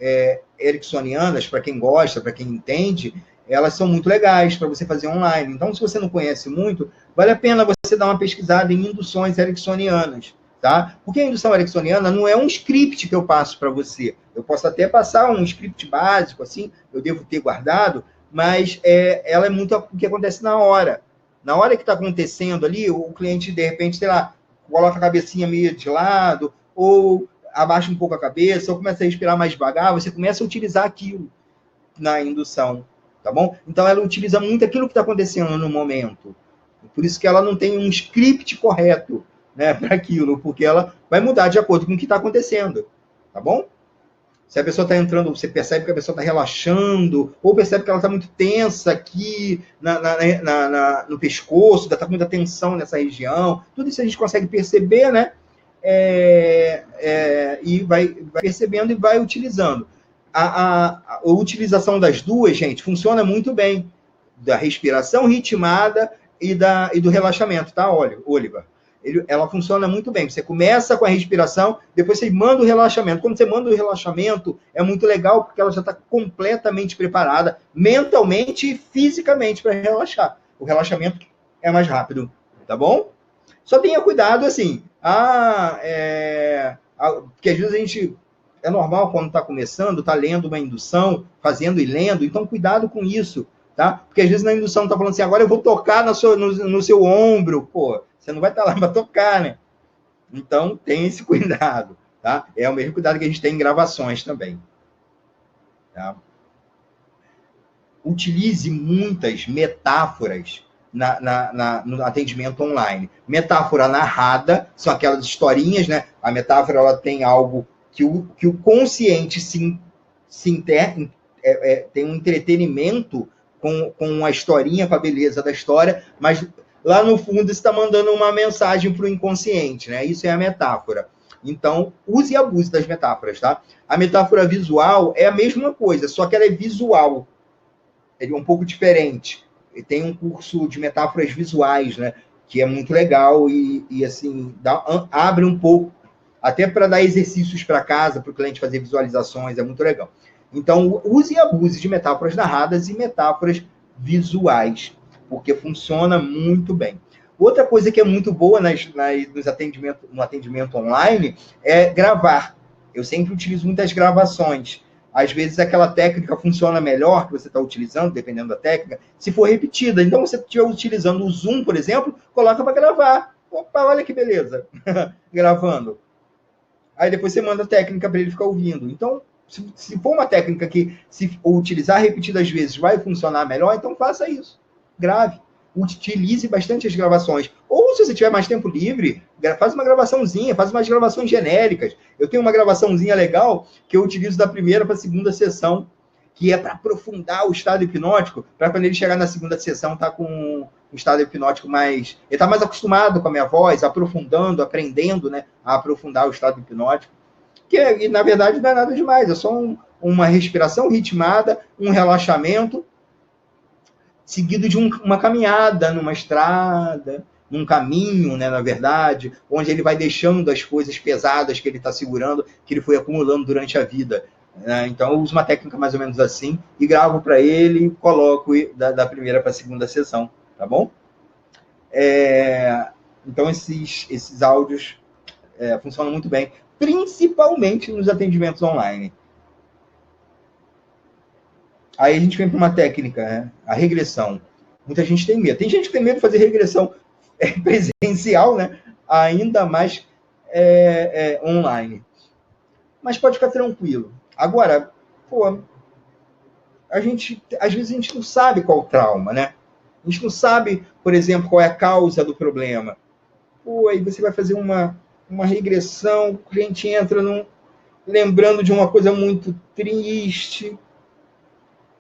ericksonianas, para quem gosta, para quem entende, elas são muito legais para você fazer online. Então, se você não conhece muito, vale a pena você dar uma pesquisada em induções ericksonianas, tá? Porque a indução ericksoniana não é um script que eu passo para você. Eu posso até passar um script básico, assim, eu devo ter guardado, mas ela é muito o que acontece na hora. Na hora que está acontecendo ali, o cliente, de repente, sei lá, coloca a cabecinha meio de lado, ou abaixa um pouco a cabeça, ou começa a respirar mais devagar, você começa a utilizar aquilo na indução, tá bom? Então, ela utiliza muito aquilo que está acontecendo no momento. Por isso que ela não tem um script correto, né, para aquilo, porque ela vai mudar de acordo com o que está acontecendo, tá bom? Se a pessoa está entrando, você percebe que a pessoa está relaxando, ou percebe que ela está muito tensa aqui no pescoço, está com muita tensão nessa região, tudo isso a gente consegue perceber, né? E vai percebendo e vai utilizando. A utilização das duas, gente, funciona muito bem. Da respiração ritmada e do relaxamento, tá, Oliver? Ela funciona muito bem. Você começa com a respiração, depois você manda o relaxamento. Quando você manda o relaxamento, é muito legal, porque ela já está completamente preparada, mentalmente e fisicamente, para relaxar. O relaxamento é mais rápido, tá bom? Só tenha cuidado, assim, porque às vezes a gente, é normal quando está começando, está lendo uma indução, fazendo e lendo, então cuidado com isso, tá? Porque às vezes na indução está falando assim, agora eu vou tocar no seu ombro, pô, você não vai estar lá para tocar, né? Então tem esse cuidado, tá? É o mesmo cuidado que a gente tem em gravações também, tá? Utilize muitas metáforas no atendimento online. Metáfora narrada, são aquelas historinhas, né? A metáfora ela tem algo que o consciente tem um entretenimento com a historinha, com a beleza da história, mas lá no fundo está mandando uma mensagem para o inconsciente, né? Isso é a metáfora. Então, use e abuse das metáforas, tá? A metáfora visual é a mesma coisa, só que ela é visual. Ele é um pouco diferente. E tem um curso de metáforas visuais, né? Que é muito legal e assim, abre um pouco, até para dar exercícios para casa, para o cliente fazer visualizações, é muito legal. Então, use e abuse de metáforas narradas e metáforas visuais, porque funciona muito bem. Outra coisa que é muito boa no atendimento online é gravar. Eu sempre utilizo muitas gravações. Às vezes aquela técnica funciona melhor que você está utilizando, dependendo da técnica, se for repetida. Então, você estiver utilizando o Zoom, por exemplo, coloca para gravar. Opa, olha que beleza. Gravando. Aí depois você manda a técnica para ele ficar ouvindo. Então, se for uma técnica que, se utilizar repetidas vezes, vai funcionar melhor, então faça isso. Grave. Utilize bastante as gravações. Ou, se você tiver mais tempo livre, faz uma gravaçãozinha, faz umas gravações genéricas. Eu tenho uma gravaçãozinha legal que eu utilizo da primeira para a segunda sessão, que é para aprofundar o estado hipnótico, para quando ele chegar na segunda sessão, tá com um estado hipnótico mais... Ele está mais acostumado com a minha voz, aprofundando, aprendendo, né, a aprofundar o estado hipnótico. E, na verdade, não é nada demais, é só uma respiração ritmada, um relaxamento, seguido de uma caminhada numa estrada, num caminho, né, na verdade, onde ele vai deixando as coisas pesadas que ele está segurando, que ele foi acumulando durante a vida. Então, eu uso uma técnica mais ou menos assim, e gravo para ele e coloco da primeira para a segunda sessão, tá bom? Então, esses áudios funcionam muito bem, principalmente nos atendimentos online. Aí a gente vem para uma técnica, né? A regressão. Muita gente tem medo. Tem gente que tem medo de fazer regressão presencial, né? Ainda mais online. Mas pode ficar tranquilo. Agora, pô, às vezes a gente não sabe qual o trauma, né? A gente não sabe, por exemplo, qual é a causa do problema. Pô, aí você vai fazer uma regressão, o cliente entra lembrando de uma coisa muito triste,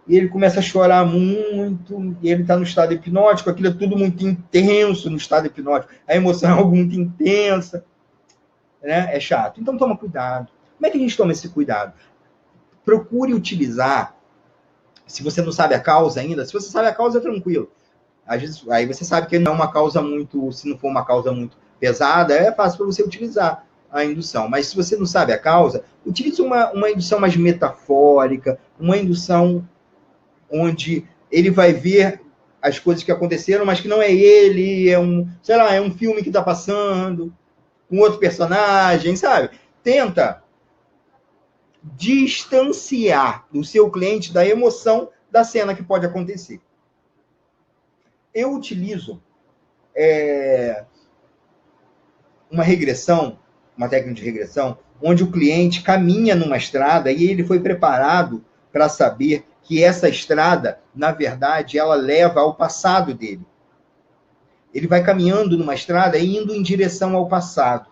e ele começa a chorar muito, e ele está no estado hipnótico, aquilo é tudo muito intenso no estado hipnótico, a emoção é algo muito intensa, né? É chato. Então toma cuidado. Como é que a gente toma esse cuidado? Procure utilizar, se você não sabe a causa ainda, se você sabe a causa, é tranquilo. Às vezes, aí você sabe que não é uma causa muito, se não for uma causa muito pesada, é fácil para você utilizar a indução. Mas se você não sabe a causa, utilize uma indução mais metafórica, uma indução onde ele vai ver as coisas que aconteceram, mas que não é ele, sei lá, é um filme que está passando, com outro personagem, sabe? Tenta distanciar o seu cliente da emoção da cena que pode acontecer. Eu utilizo uma regressão, uma técnica de regressão, onde o cliente caminha numa estrada e ele foi preparado para saber que essa estrada, na verdade, ela leva ao passado dele. Ele vai caminhando numa estrada e indo em direção ao passado.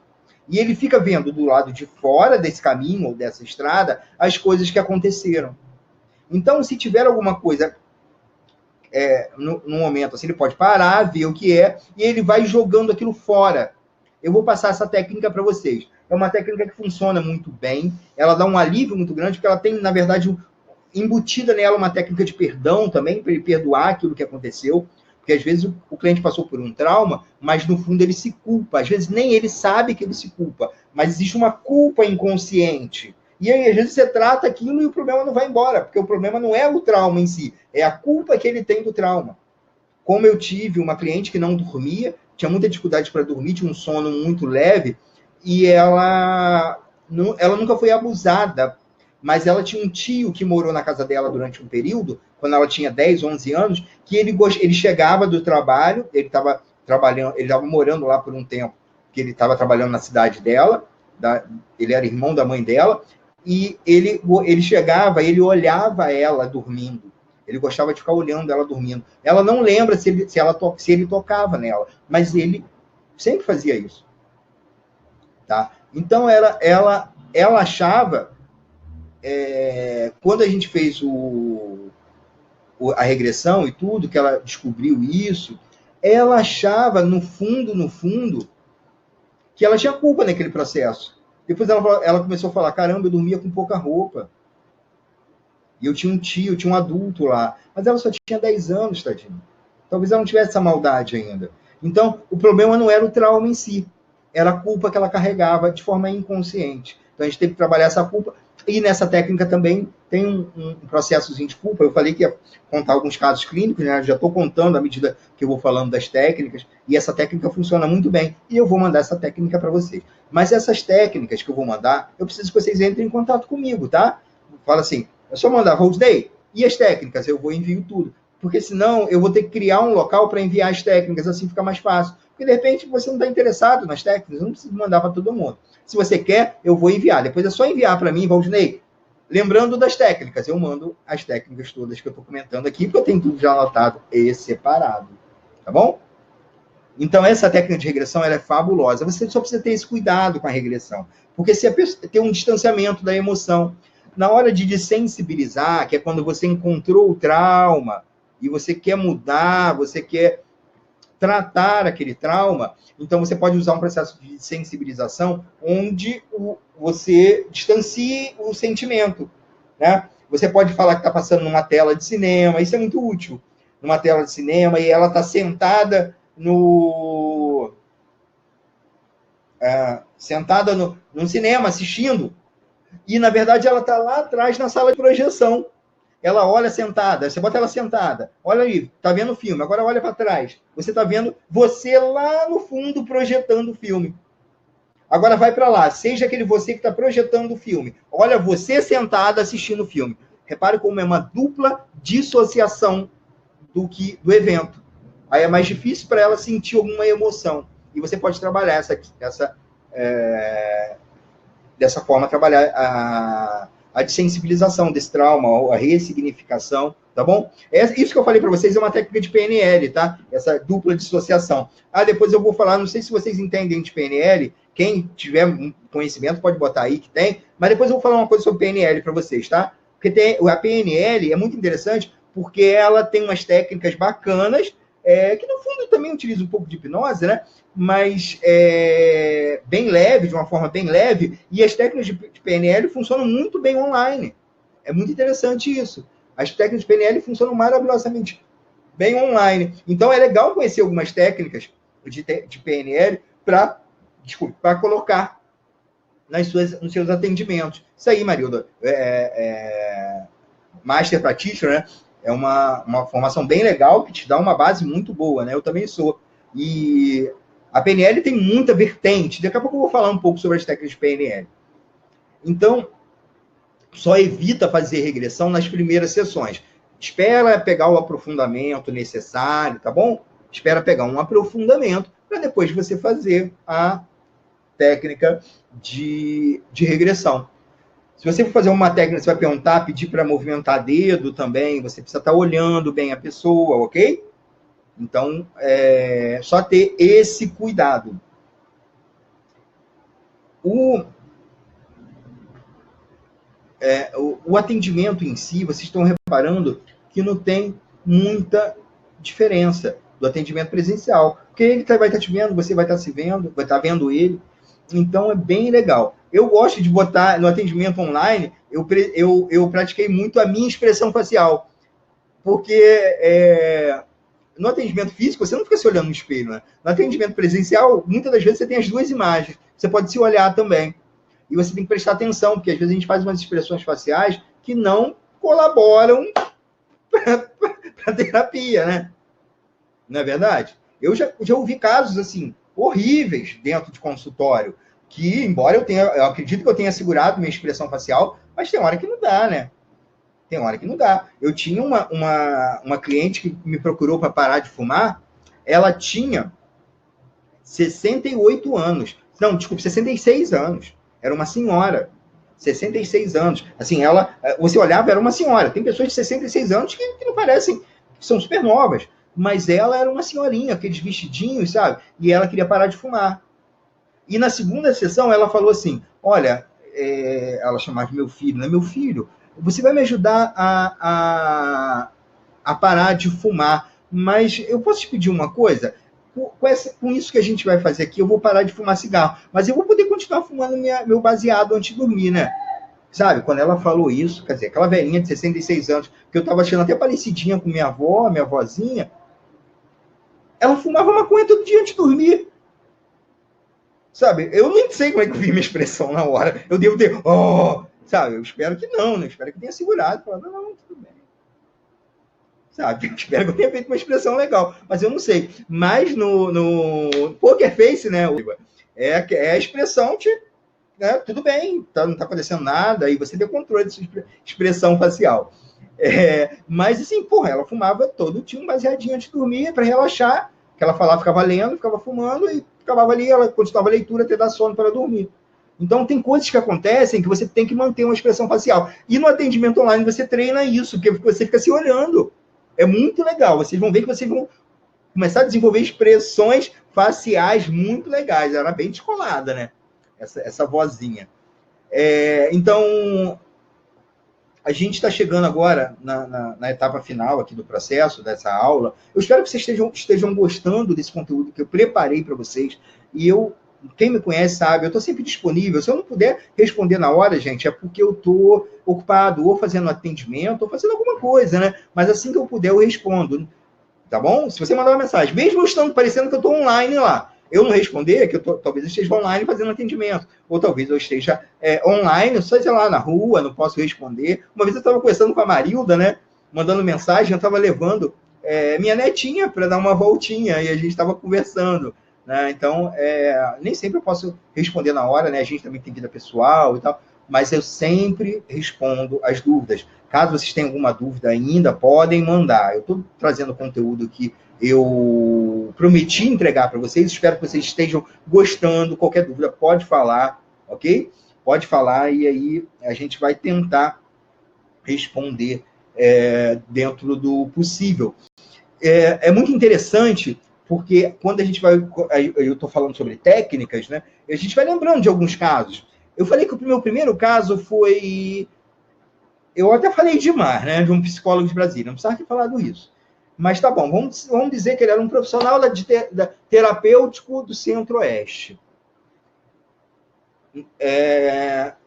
E ele fica vendo do lado de fora desse caminho ou dessa estrada as coisas que aconteceram. Então, se tiver alguma coisa no momento assim, ele pode parar, ver o que é, e ele vai jogando aquilo fora. Eu vou passar essa técnica para vocês. É uma técnica que funciona muito bem, ela dá um alívio muito grande, porque ela tem, na verdade, embutida nela uma técnica de perdão também, para ele perdoar aquilo que aconteceu, porque às vezes o cliente passou por um trauma, mas no fundo ele se culpa, às vezes nem ele sabe que ele se culpa, mas existe uma culpa inconsciente. E aí, às vezes, você trata aquilo e o problema não vai embora, porque o problema não é o trauma em si, é a culpa que ele tem do trauma. Como eu tive uma cliente que não dormia, tinha muita dificuldade para dormir, tinha um sono muito leve, e ela nunca foi abusada, mas ela tinha um tio que morou na casa dela durante um período, quando ela tinha 10, 11 anos, que ele chegava do trabalho, ele estava morando lá por um tempo, que ele estava trabalhando na cidade dela, ele era irmão da mãe dela, e ele chegava, ele olhava ela dormindo. Ele gostava de ficar olhando ela dormindo. Ela não lembra se ele tocava nela, mas ele sempre fazia isso. Tá? Então, ela achava, quando a gente fez a regressão e tudo, que ela descobriu isso, ela achava, no fundo, que ela tinha culpa naquele processo. Depois ela começou a falar, caramba, eu dormia com pouca roupa. E eu tinha um tio, tinha um adulto lá. Mas ela só tinha 10 anos, tadinho. Talvez ela não tivesse essa maldade ainda. Então, o problema não era o trauma em si. Era a culpa que ela carregava de forma inconsciente. Então, a gente teve que trabalhar essa culpa. E nessa técnica também tem um processozinho de culpa. Eu falei que ia contar alguns casos clínicos, né? Eu já estou contando à medida que eu vou falando das técnicas. E essa técnica funciona muito bem. E eu vou mandar essa técnica para vocês. Mas essas técnicas que eu vou mandar, eu preciso que vocês entrem em contato comigo, tá? Fala assim, é só mandar, Roldney, e as técnicas? Eu vou envio tudo. Porque senão eu vou ter que criar um local para enviar as técnicas, assim fica mais fácil. Porque de repente você não está interessado nas técnicas, eu não preciso mandar para todo mundo. Se você quer, eu vou enviar. Depois é só enviar para mim, Valdinei. Lembrando das técnicas, eu mando as técnicas todas que eu estou comentando aqui, porque eu tenho tudo já anotado e separado. Tá bom? Então, essa técnica de regressão ela é fabulosa. Você só precisa ter esse cuidado com a regressão. Porque se a pessoa tem um distanciamento da emoção, na hora de desensibilizar, que é quando você encontrou o trauma e você quer mudar, você quer tratar aquele trauma, então você pode usar um processo de sensibilização onde você distancie o sentimento, né? Você pode falar que está passando numa tela de cinema, isso é muito útil, numa tela de cinema, e ela está sentada no cinema assistindo, e na verdade ela está lá atrás na sala de projeção. ela olha sentada, você bota ela sentada, olha aí, tá vendo o filme, agora olha para trás, você tá vendo você lá no fundo projetando o filme. Agora vai para lá, seja aquele você que está projetando o filme, olha você sentada assistindo o filme. Repare como é uma dupla dissociação do evento. Aí é mais difícil para ela sentir alguma emoção. E você pode trabalhar dessa forma, trabalhar a desensibilização desse trauma, a ressignificação, tá bom? Isso que eu falei para vocês é uma técnica de PNL, tá? Essa dupla dissociação. Depois eu vou falar, não sei se vocês entendem de PNL, quem tiver conhecimento pode botar aí que tem, mas depois eu vou falar uma coisa sobre PNL para vocês, tá? Porque a PNL é muito interessante porque ela tem umas técnicas bacanas, que no fundo também utiliza um pouco de hipnose, né? Mas bem leve, de uma forma bem leve, e as técnicas de PNL funcionam muito bem online. É muito interessante isso. As técnicas de PNL funcionam maravilhosamente bem online. Então é legal conhecer algumas técnicas de PNL para colocar nos seus atendimentos. Isso aí, Marilda, Master Practitioner, né? É uma formação bem legal que te dá uma base muito boa, né? Eu também sou. E a PNL tem muita vertente. Daqui a pouco eu vou falar um pouco sobre as técnicas de PNL. Então, só evita fazer regressão nas primeiras sessões. Espera pegar o aprofundamento necessário, tá bom? Espera pegar um aprofundamento para depois você fazer a técnica de regressão. Se você for fazer uma técnica, você vai perguntar, pedir para movimentar dedo também, você precisa estar olhando bem a pessoa, ok? Então, só ter esse cuidado. O atendimento em si, vocês estão reparando que não tem muita diferença do atendimento presencial. Porque ele vai estar te vendo, você vai estar se vendo, vai estar vendo ele. Então, é bem legal. Eu gosto de botar no atendimento online, eu pratiquei muito a minha expressão facial. Porque no atendimento físico, você não fica se olhando no espelho, né? No atendimento presencial, muitas das vezes você tem as duas imagens. Você pode se olhar também. E você tem que prestar atenção, porque às vezes a gente faz umas expressões faciais que não colaboram para a terapia, né? Não é verdade? Eu já ouvi casos, assim, horríveis dentro de consultório, que, embora eu acredito que eu tenha segurado minha expressão facial, mas tem hora que não dá, né? Tem hora que não dá. Eu tinha uma cliente que me procurou para parar de fumar, ela tinha 68 anos. Não, desculpe, 66 anos. Era uma senhora. 66 anos. Assim, você olhava, era uma senhora. Tem pessoas de 66 anos que não parecem, que são super novas. Mas ela era uma senhorinha, aqueles vestidinhos, sabe? E ela queria parar de fumar. E na segunda sessão, ela falou assim, olha, ela chamava de meu filho, né? Meu filho, você vai me ajudar a parar de fumar, mas eu posso te pedir uma coisa? Com isso que a gente vai fazer aqui, eu vou parar de fumar cigarro, mas eu vou poder continuar fumando meu baseado antes de dormir, né? Sabe, quando ela falou isso, quer dizer, aquela velhinha de 66 anos, que eu tava achando até parecidinha com minha avó, minha vozinha, ela fumava maconha todo dia antes de dormir. Sabe, eu nem sei como é que eu vi minha expressão na hora. Eu devo ter, sabe, eu espero que não, né? Eu espero que tenha segurado. Falando, não, tudo bem. Sabe, eu espero que eu tenha feito uma expressão legal. Mas eu não sei. Mas no Poker Face, né, é a expressão de, né, tudo bem, não tá acontecendo nada, aí você tem controle dessa expressão facial. Mas assim, porra, ela fumava todo dia um baseadinho antes de dormir para relaxar, que ela falava, ficava lendo, ficava fumando e acabava ali, ela continuava a leitura até dar sono para dormir. Então tem coisas que acontecem que você tem que manter uma expressão facial. E no atendimento online você treina isso, porque você fica se olhando. É muito legal. Vocês vão ver que vocês vão começar a desenvolver expressões faciais muito legais. Ela era bem descolada, né? Essa vozinha. Então, a gente está chegando agora na etapa final aqui do processo, dessa aula. Eu espero que vocês estejam gostando desse conteúdo que eu preparei para vocês. E quem me conhece sabe, eu estou sempre disponível. Se eu não puder responder na hora, gente, é porque eu estou ocupado, ou fazendo atendimento, ou fazendo alguma coisa, né? Mas assim que eu puder, eu respondo. Tá bom? Se você mandar uma mensagem, mesmo eu estando parecendo que eu estou online lá, eu não responder, que talvez eu esteja online fazendo atendimento, ou talvez eu esteja online, só sei lá, na rua, não posso responder. Uma vez eu estava conversando com a Marilda, né, mandando mensagem, eu estava levando minha netinha para dar uma voltinha, e a gente estava conversando, né? Então, nem sempre eu posso responder na hora, né? A gente também tem vida pessoal e tal, mas eu sempre respondo as dúvidas. Caso vocês tenham alguma dúvida ainda, podem mandar. Eu estou trazendo conteúdo que eu prometi entregar para vocês, espero que vocês estejam gostando. Qualquer dúvida, pode falar, ok? Pode falar, e aí a gente vai tentar responder dentro do possível. É muito interessante, porque quando a gente vai... Eu estou falando sobre técnicas, né? A gente vai lembrando de alguns casos. Eu falei que o meu primeiro caso foi... Eu até falei demais, né? De um psicólogo de Brasília, não precisava ter falado isso. Mas tá bom, vamos dizer que ele era um profissional terapêutico do Centro-Oeste.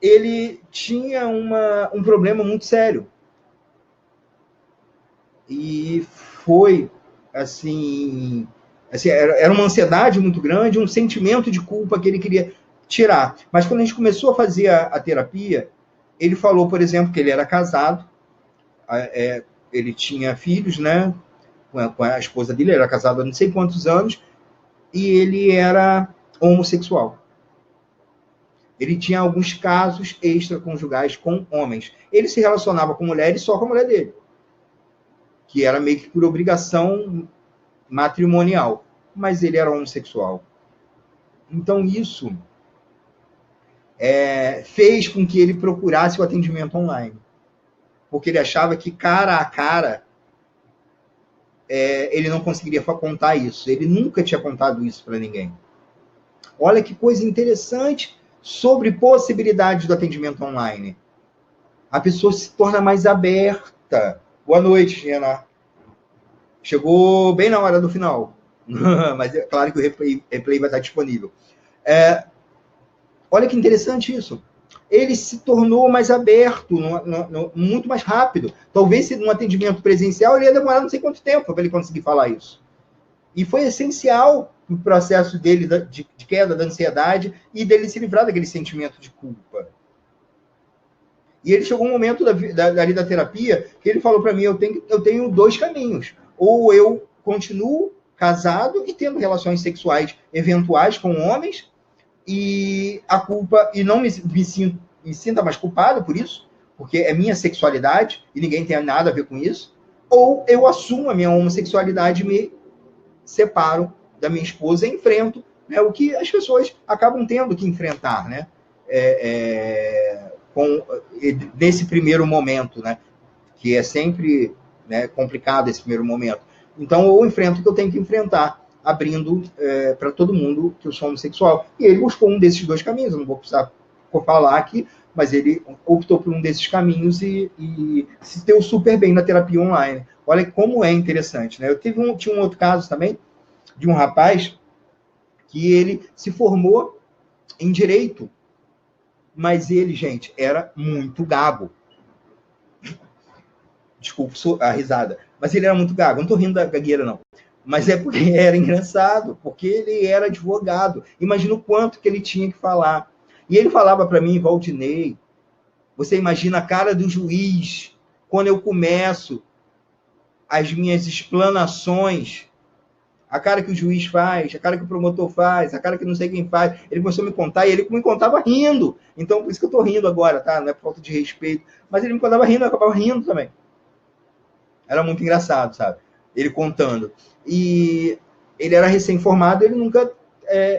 Ele tinha um problema muito sério. E foi, assim era uma ansiedade muito grande, um sentimento de culpa que ele queria tirar. Mas quando a gente começou a fazer a terapia, ele falou, por exemplo, que ele era casado, ele tinha filhos, né? Com a esposa dele, ele era casado há não sei quantos anos, e ele era homossexual. Ele tinha alguns casos extraconjugais com homens. Ele se relacionava com mulheres só com a mulher dele, que era meio que por obrigação matrimonial, mas ele era homossexual. Então isso fez com que ele procurasse o atendimento online, porque ele achava que cara a cara ele não conseguiria contar isso. Ele nunca tinha contado isso para ninguém. Olha que coisa interessante sobre possibilidades do atendimento online. A pessoa se torna mais aberta. Boa noite, Gina. Chegou bem na hora do final. Mas é claro que o replay vai estar disponível. Olha que interessante isso. Ele se tornou mais aberto, muito mais rápido. Talvez, se num atendimento presencial, ele ia demorar não sei quanto tempo para ele conseguir falar isso. E foi essencial no processo dele de queda da ansiedade e dele se livrar daquele sentimento de culpa. E ele chegou um momento da terapia que ele falou para mim, eu tenho dois caminhos. Ou eu continuo casado e tendo relações sexuais eventuais com homens, e a culpa, e não me sinta mais culpado por isso, porque é minha sexualidade e ninguém tem nada a ver com isso, ou eu assumo a minha homossexualidade e me separo da minha esposa e enfrento, né, o que as pessoas acabam tendo que enfrentar, né, nesse primeiro momento, né, que é sempre, né, complicado esse primeiro momento. Então, eu enfrento o que eu tenho que enfrentar, abrindo para todo mundo que eu sou homossexual. E ele buscou um desses dois caminhos, eu não vou precisar falar aqui, mas ele optou por um desses caminhos e se deu super bem na terapia online. Olha como é interessante, né? Eu tinha um outro caso também, de um rapaz que ele se formou em Direito, mas ele, gente, era muito gago. Desculpa a risada, mas ele era muito gago. Não estou rindo da gagueira, não. Mas é porque era engraçado, porque ele era advogado. Imagina o quanto que ele tinha que falar. E ele falava para mim, Valdinei, você imagina a cara do juiz quando eu começo as minhas explanações, a cara que o juiz faz, a cara que o promotor faz, a cara que não sei quem faz. Ele começou a me contar e ele me contava rindo. Então, por isso que eu estou rindo agora, tá? Não é por falta de respeito. Mas ele me contava rindo, eu acabava rindo também. Era muito engraçado, sabe? Ele contando. E ele era recém-formado, ele nunca...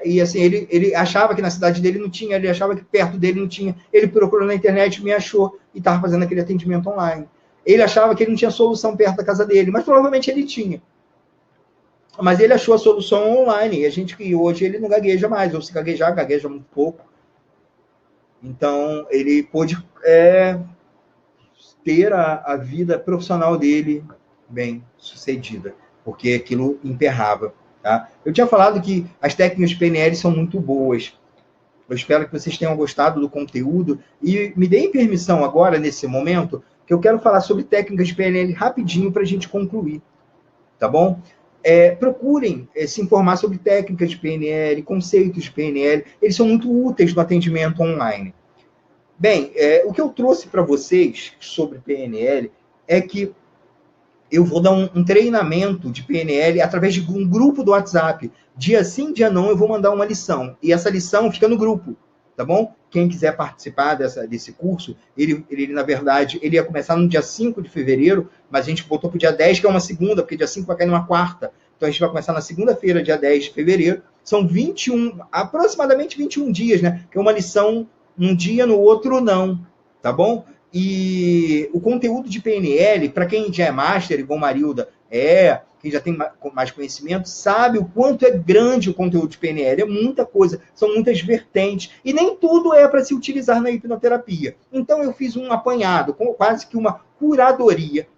e assim, ele achava que na cidade dele não tinha, ele achava que perto dele não tinha. Ele procurou na internet, me achou e estava fazendo aquele atendimento online. Ele achava que ele não tinha solução perto da casa dele, mas provavelmente ele tinha. Mas ele achou a solução online, e hoje ele não gagueja mais, ou se gaguejar, gagueja muito pouco. Então, ele pôde ter a vida profissional dele bem sucedida, porque aquilo emperrava. Tá? Eu tinha falado que as técnicas de PNL são muito boas. Eu espero que vocês tenham gostado do conteúdo e me deem permissão agora, nesse momento, que eu quero falar sobre técnicas de PNL rapidinho para a gente concluir. Tá bom? procurem se informar sobre técnicas de PNL, conceitos de PNL, eles são muito úteis no atendimento online. Bem, o que eu trouxe para vocês sobre PNL é que eu vou dar um treinamento de PNL através de um grupo do WhatsApp. Dia sim, dia não, eu vou mandar uma lição. E essa lição fica no grupo, tá bom? Quem quiser participar desse curso, ele, na verdade, ele ia começar no dia 5 de fevereiro, mas a gente botou para o dia 10, que é uma segunda, porque dia 5 vai cair numa quarta. Então a gente vai começar na segunda-feira, dia 10 de fevereiro. São aproximadamente 21 dias, né? Que é uma lição um dia, no outro não, tá bom? E o conteúdo de PNL, para quem já é master, igual Marilda quem já tem mais conhecimento, sabe o quanto é grande o conteúdo de PNL. É muita coisa, são muitas vertentes. E nem tudo é para se utilizar na hipnoterapia. Então eu fiz um apanhado, quase que uma curadoria,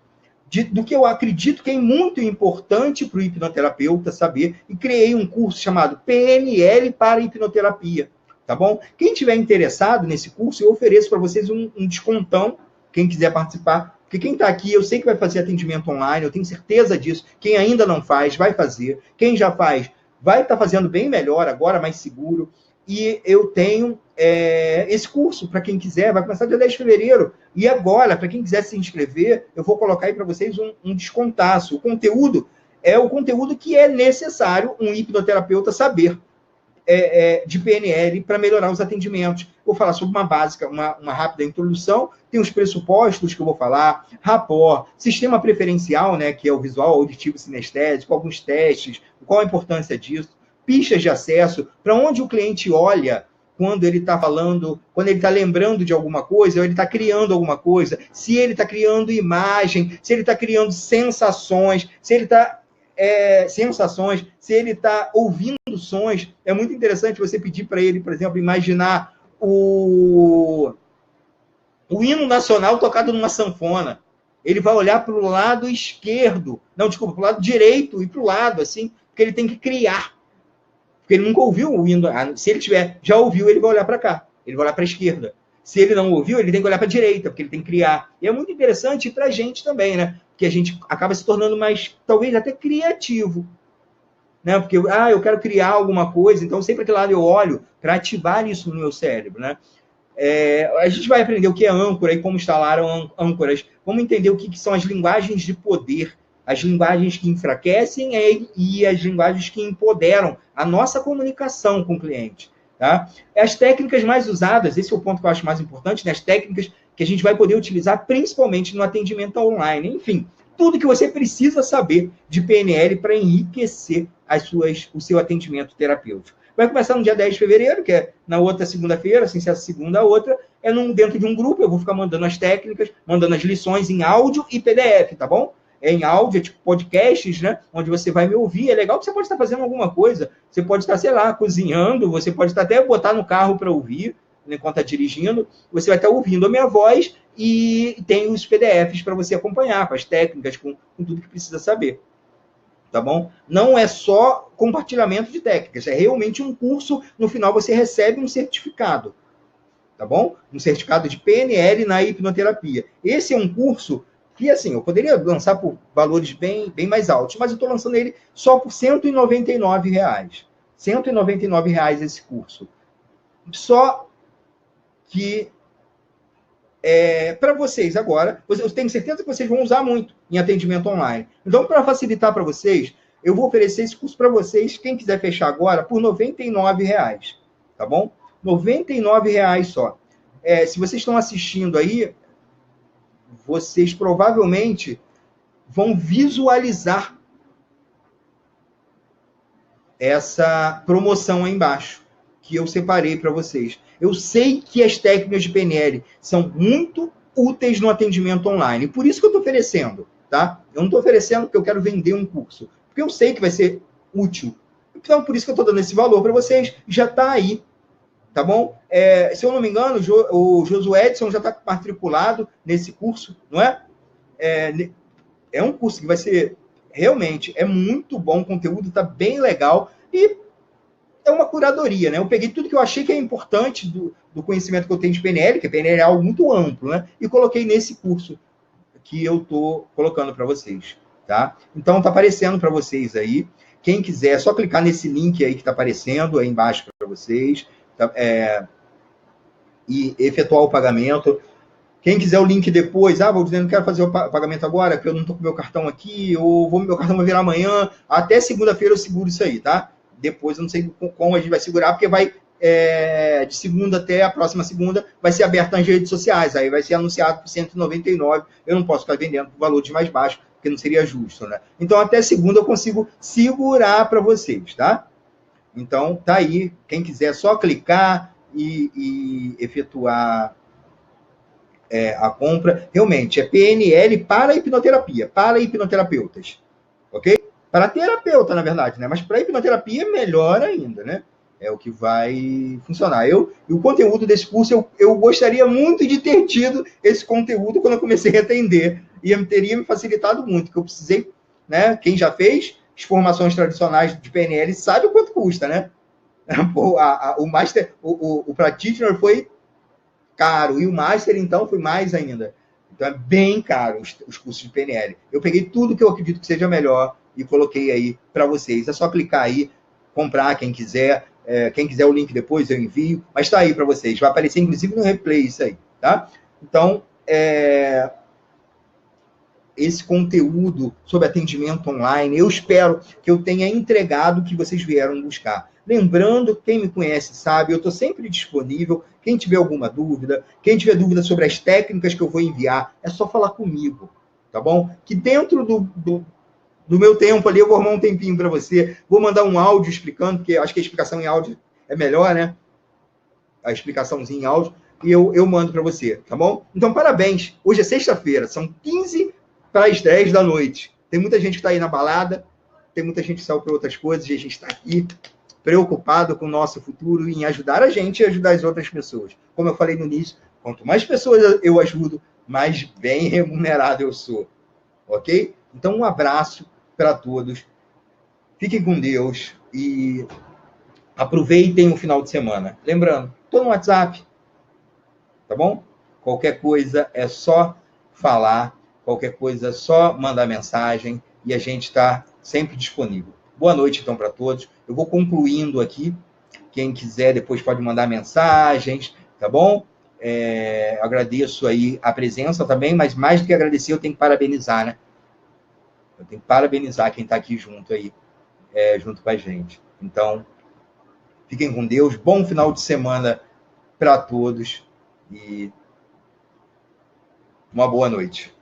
do que eu acredito que é muito importante para o hipnoterapeuta saber, e criei um curso chamado PNL para hipnoterapia. Tá bom? Quem tiver interessado nesse curso, eu ofereço para vocês um descontão, quem quiser participar. Porque quem está aqui, eu sei que vai fazer atendimento online, eu tenho certeza disso. Quem ainda não faz, vai fazer. Quem já faz, vai estar fazendo bem melhor agora, mais seguro. E eu tenho esse curso, para quem quiser, vai começar dia 10 de fevereiro. E agora, para quem quiser se inscrever, eu vou colocar aí para vocês um descontaço. O conteúdo é o conteúdo que é necessário um hipnoterapeuta saber. De PNL para melhorar os atendimentos. Vou falar sobre uma básica, uma rápida introdução, tem os pressupostos que eu vou falar, rapport, sistema preferencial, né, que é o visual, auditivo, sinestésico, alguns testes, qual a importância disso, pistas de acesso, para onde o cliente olha quando ele está falando, quando ele está lembrando de alguma coisa, ou ele está criando alguma coisa, se ele está criando imagem, se ele está criando sensações, se ele está sensações, se ele está ouvindo sons. É muito interessante você pedir para ele, por exemplo, imaginar o hino nacional tocado numa sanfona. Ele vai olhar para o lado esquerdo, não, desculpa, para o lado direito e para o lado, assim, porque ele tem que criar. Porque ele nunca ouviu o hino. Se ele já ouviu, ele vai olhar para cá, ele vai olhar para a esquerda. Se ele não ouviu, ele tem que olhar para a direita, porque ele tem que criar. E é muito interessante para a gente também, né? Porque a gente acaba se tornando mais, talvez até criativo. Né? Porque, eu quero criar alguma coisa, então sempre aquele lado eu olho para ativar isso no meu cérebro, né? A gente vai aprender o que é âncora e como instalar âncoras. Vamos entender o que são as linguagens de poder, as linguagens que enfraquecem e as linguagens que empoderam a nossa comunicação com o cliente. Tá? As técnicas mais usadas, esse é o ponto que eu acho mais importante, né? As técnicas que a gente vai poder utilizar principalmente no atendimento online. Enfim, tudo que você precisa saber de PNL para enriquecer o seu atendimento terapêutico. Vai começar no dia 10 de fevereiro, que é na outra segunda-feira, assim, se é a segunda a outra, dentro de um grupo, eu vou ficar mandando as técnicas, mandando as lições em áudio e PDF, tá bom? Em áudio, tipo podcasts, né? Onde você vai me ouvir. É legal que você pode estar fazendo alguma coisa. Você pode estar, sei lá, cozinhando, você pode estar até botar no carro para ouvir, enquanto está dirigindo. Você vai estar ouvindo a minha voz e tem os PDFs para você acompanhar, com as técnicas, com tudo que precisa saber. Tá bom? Não é só compartilhamento de técnicas, é realmente um curso. No final você recebe um certificado, tá bom? Um certificado de PNL na hipnoterapia. Esse é um curso que, assim, eu poderia lançar por valores bem mais altos, mas eu estou lançando ele só por R$199. R$199 esse curso. Só que para vocês agora, eu tenho certeza que vocês vão usar muito em atendimento online. Então, para facilitar para vocês, eu vou oferecer esse curso para vocês, quem quiser fechar agora, por R$99, tá bom? R$99 só. Se vocês estão assistindo aí, vocês provavelmente vão visualizar essa promoção aí embaixo, que eu separei para vocês. Eu sei que as técnicas de PNL são muito úteis no atendimento online. Por isso que eu estou oferecendo, tá? Eu não estou oferecendo porque eu quero vender um curso. Porque eu sei que vai ser útil. Então, por isso que eu estou dando esse valor para vocês. Já está aí, tá bom? Se eu não me engano, o Josué Edson já está matriculado nesse curso, não é? É um curso que vai ser... Realmente, é muito bom. O conteúdo está bem legal. E é uma curadoria, né? Eu peguei tudo que eu achei que é importante do conhecimento que eu tenho de PNL, que a PNL é algo muito amplo, né? E coloquei nesse curso que eu estou colocando para vocês. tá? Então, tá aparecendo para vocês aí. Quem quiser, é só clicar nesse link aí que está aparecendo aí embaixo para vocês, tá? E efetuar o pagamento. Quem quiser o link depois, vou dizendo, não quero fazer o pagamento agora, porque eu não estou com meu cartão aqui, ou meu cartão vai virar amanhã, até segunda-feira eu seguro isso aí, tá? Depois eu não sei como a gente vai segurar, porque vai de segunda até a próxima segunda, vai ser aberto nas redes sociais, aí vai ser anunciado por 199, eu não posso ficar vendendo por valores mais baixos, porque não seria justo, né? Então até segunda eu consigo segurar para vocês, tá? Então tá aí, quem quiser só clicar e efetuar a compra, realmente, é PNL para hipnoterapia, para hipnoterapeutas, ok? Para terapeuta, na verdade, né? Mas para hipnoterapia, melhor ainda, né? É o que vai funcionar. E o conteúdo desse curso, eu gostaria muito de ter tido esse conteúdo quando eu comecei a atender. E teria me facilitado muito, que eu precisei, né? Quem já fez as formações tradicionais de PNL sabe o quanto custa, né? O Master, o Practitioner foi caro. E o Master, então, foi mais ainda. Então, é bem caro os cursos de PNL. Eu peguei tudo que eu acredito que seja melhor e coloquei aí para vocês. É só clicar aí, comprar quem quiser. Quem quiser o link depois, eu envio. Mas está aí para vocês. Vai aparecer, inclusive, no replay isso aí, tá? Então, esse conteúdo sobre atendimento online, eu espero que eu tenha entregado o que vocês vieram buscar. Lembrando, quem me conhece sabe, eu estou sempre disponível. Quem tiver alguma dúvida, quem tiver dúvida sobre as técnicas que eu vou enviar, é só falar comigo, tá bom? Que dentro do meu tempo ali, eu vou arrumar um tempinho para você. Vou mandar um áudio explicando, porque acho que a explicação em áudio é melhor, né? A explicaçãozinha em áudio. E eu mando para você, tá bom? Então, parabéns. Hoje é sexta-feira, são 15 para as 10 da noite. Tem muita gente que está aí na balada, tem muita gente que saiu para outras coisas, e a gente está aqui preocupado com o nosso futuro, em ajudar a gente e ajudar as outras pessoas. Como eu falei no início, quanto mais pessoas eu ajudo, mais bem remunerado eu sou. Ok? Então, um abraço para todos. Fiquem com Deus e aproveitem o final de semana. Lembrando, estou no WhatsApp, tá bom? Qualquer coisa é só falar, qualquer coisa é só mandar mensagem e a gente está sempre disponível. Boa noite, então, para todos. Eu vou concluindo aqui. Quem quiser, depois pode mandar mensagens, tá bom? Agradeço aí a presença também, mas mais do que agradecer, eu tenho que parabenizar, né? Eu tenho que parabenizar quem está aqui junto aí, junto com a gente. Então, fiquem com Deus. Bom final de semana para todos e uma boa noite.